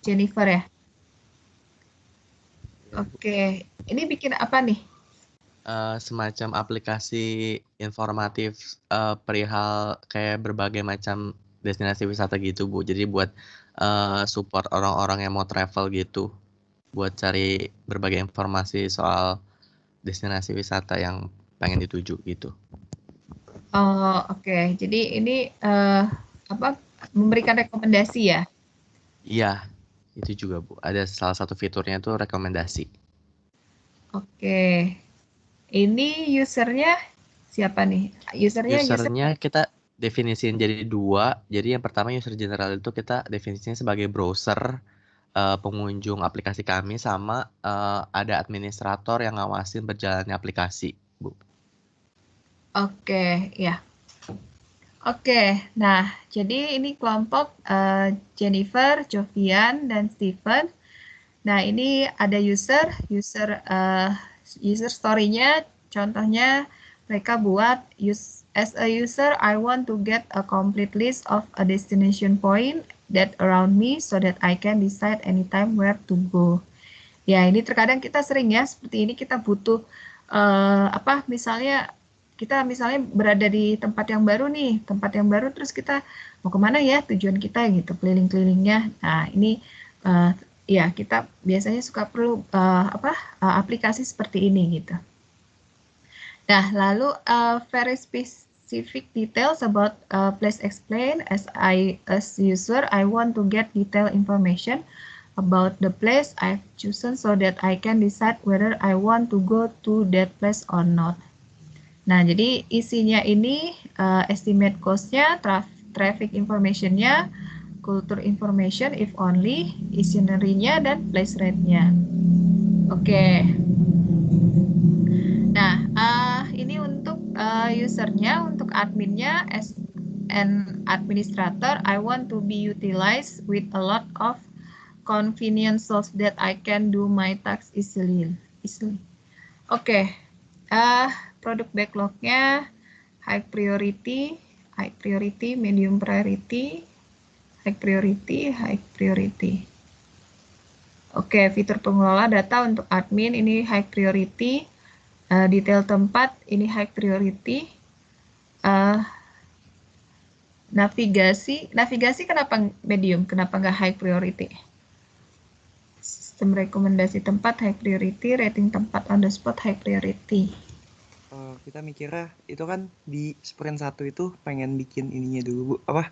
Jennifer ya. Oke, ini bikin apa nih? Semacam aplikasi informatif perihal kayak berbagai macam destinasi wisata gitu, Bu. Jadi buat support orang-orang yang mau travel gitu, buat cari berbagai informasi soal destinasi wisata yang pengen dituju gitu. Oke. Jadi ini memberikan rekomendasi ya? Iya. Itu juga Bu, ada salah satu fiturnya itu rekomendasi. Oke. Ini usernya siapa nih? Usernya kita definisiin jadi 2. Jadi yang pertama user general itu kita definisinya sebagai browser, pengunjung aplikasi kami, sama ada administrator yang ngawasin berjalannya aplikasi, Bu. Oke, ya. Oke, nah jadi ini kelompok Jennifer, Jovian, dan Stephen. Nah ini ada user story-nya, contohnya mereka buat as a user I want to get a complete list of a destination point that around me so that I can decide anytime where to go. Ya ini terkadang kita sering ya seperti ini, kita butuh misalnya kita berada di tempat yang baru nih, terus kita mau kemana ya tujuan kita gitu, keliling-kelilingnya. Nah ini ya kita biasanya suka perlu aplikasi seperti ini gitu. Nah lalu very specific details about place explain. As user I want to get detailed information about the place I've chosen so that I can decide whether I want to go to that place or not. Nah, jadi isinya ini estimate cost-nya, traffic information-nya, culture information if only, itinerary-nya, dan place rate-nya. Oke. Nah, ini untuk user-nya, untuk admin-nya, as an administrator, I want to be utilized with a lot of convenience so that I can do my tasks easily. Oke. Produk backlog-nya high priority, medium priority, high priority. Oke, fitur pengelola data untuk admin ini high priority, detail tempat ini high priority, navigasi kenapa medium, kenapa nggak high priority? Sistem rekomendasi tempat high priority, rating tempat on the spot high priority. Kita mikirnya itu kan di sprint 1 itu pengen bikin ininya dulu, Bu.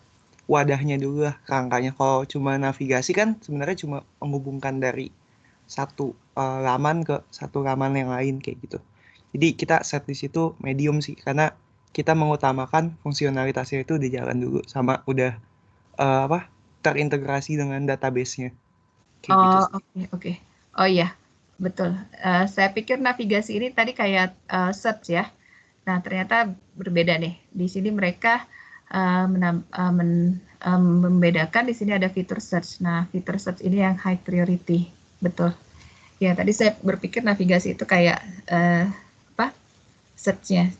Wadahnya dulu lah, rangkanya. Kalau cuma navigasi kan sebenarnya cuma menghubungkan dari satu laman ke satu laman yang lain kayak gitu. Jadi kita set di situ medium sih, karena kita mengutamakan fungsionalitasnya itu udah jalan dulu sama udah terintegrasi dengan database-nya. Oke. Oh iya, betul. Saya pikir navigasi ini tadi kayak search ya. Nah, ternyata berbeda nih. Di sini mereka membedakan, di sini ada fitur search. Nah, fitur search ini yang high priority. Betul. Ya, tadi saya berpikir navigasi itu kayak search-nya.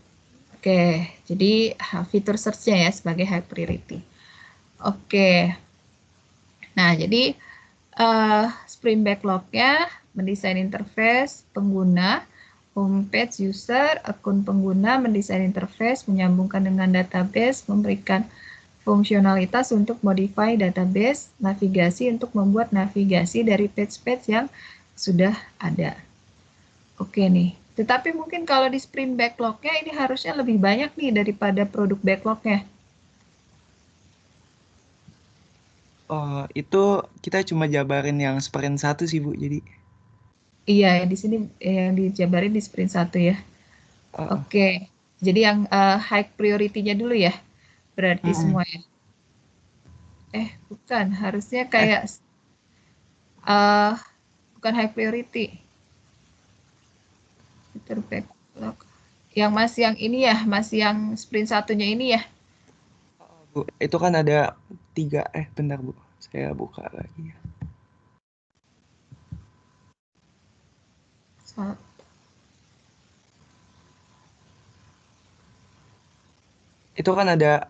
Oke, jadi fitur search-nya ya sebagai high priority. Oke. Nah, jadi sprint backlog-nya mendesain interface pengguna, homepage user, akun pengguna, mendesain interface, menyambungkan dengan database, memberikan fungsionalitas untuk modify database, navigasi untuk membuat navigasi dari page-page yang sudah ada. Oke nih, tetapi mungkin kalau di sprint backlog-nya ini harusnya lebih banyak nih daripada produk backlog-nya. Itu kita cuma jabarin yang sprint 1 sih, Bu, jadi. Iya, di sini yang dijabarin di sprint 1 ya. Oke, jadi yang high priority-nya dulu ya, berarti semua ya. Bukan, harusnya kayak bukan high priority. Fitur backlog. Yang masih yang ini ya, masih yang sprint 1-nya ini ya. Bu, itu kan ada 3, bentar Bu, saya buka lagi ya. Itu kan ada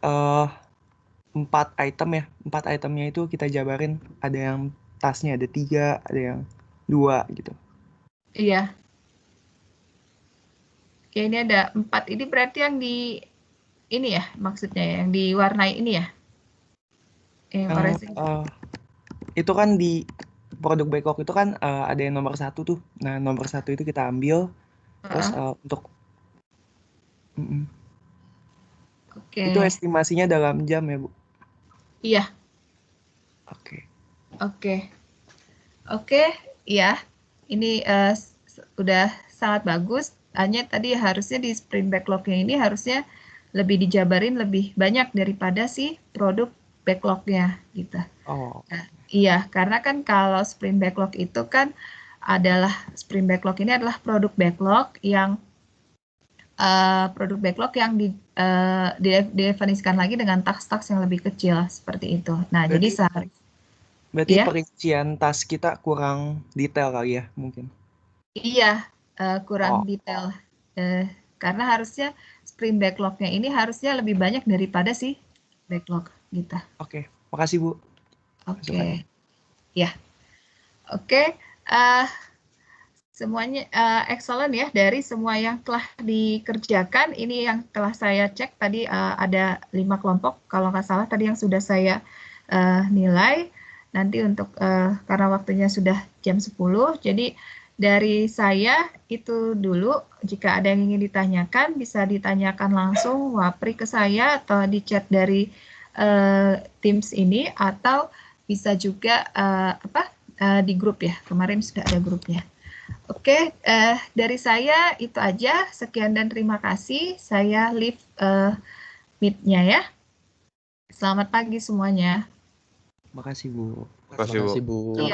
4 item ya. 4 itemnya itu kita jabarin, ada yang tasnya ada 3, ada yang 2 gitu. Iya. Oke, ini ada 4. Ini berarti yang di ini ya, maksudnya yang diwarnai ini ya. Itu kan di produk backlog itu kan ada yang nomor 1 tuh. Nah, nomor 1 itu kita ambil. Terus untuk Oke. itu estimasinya dalam jam ya, Bu? Iya. Oke. Oke, ya. Ini udah sangat bagus. Hanya tadi harusnya di sprint backlog-nya ini harusnya lebih dijabarin lebih banyak daripada si produk backlog-nya gitu. Oh, Nah, iya, karena kan kalau sprint backlog itu kan sprint backlog ini adalah produk backlog yang didefinisikan lagi dengan task-task yang lebih kecil seperti itu. Nah, jadi berarti ya, perincian task kita kurang detail kali ya mungkin. iya, kurang detail. Karena harusnya sprint backlog-nya ini harusnya lebih banyak daripada si backlog gitu. Oke, makasih Bu. Oke, ya. Oke, semuanya excellent ya dari semua yang telah dikerjakan. Ini yang telah saya cek tadi ada 5 kelompok kalau nggak salah tadi yang sudah saya nilai. Nanti untuk karena waktunya sudah jam 10, jadi dari saya itu dulu. Jika ada yang ingin ditanyakan bisa ditanyakan langsung wapri ke saya atau di chat dari Teams ini atau bisa juga di grup ya. Kemarin sudah ada grupnya. Oke, dari saya itu aja. Sekian dan terima kasih. Saya leave meet-nya ya. Selamat pagi semuanya. Makasih Bu. Makasih, Bu. Makasih Bu. Iya.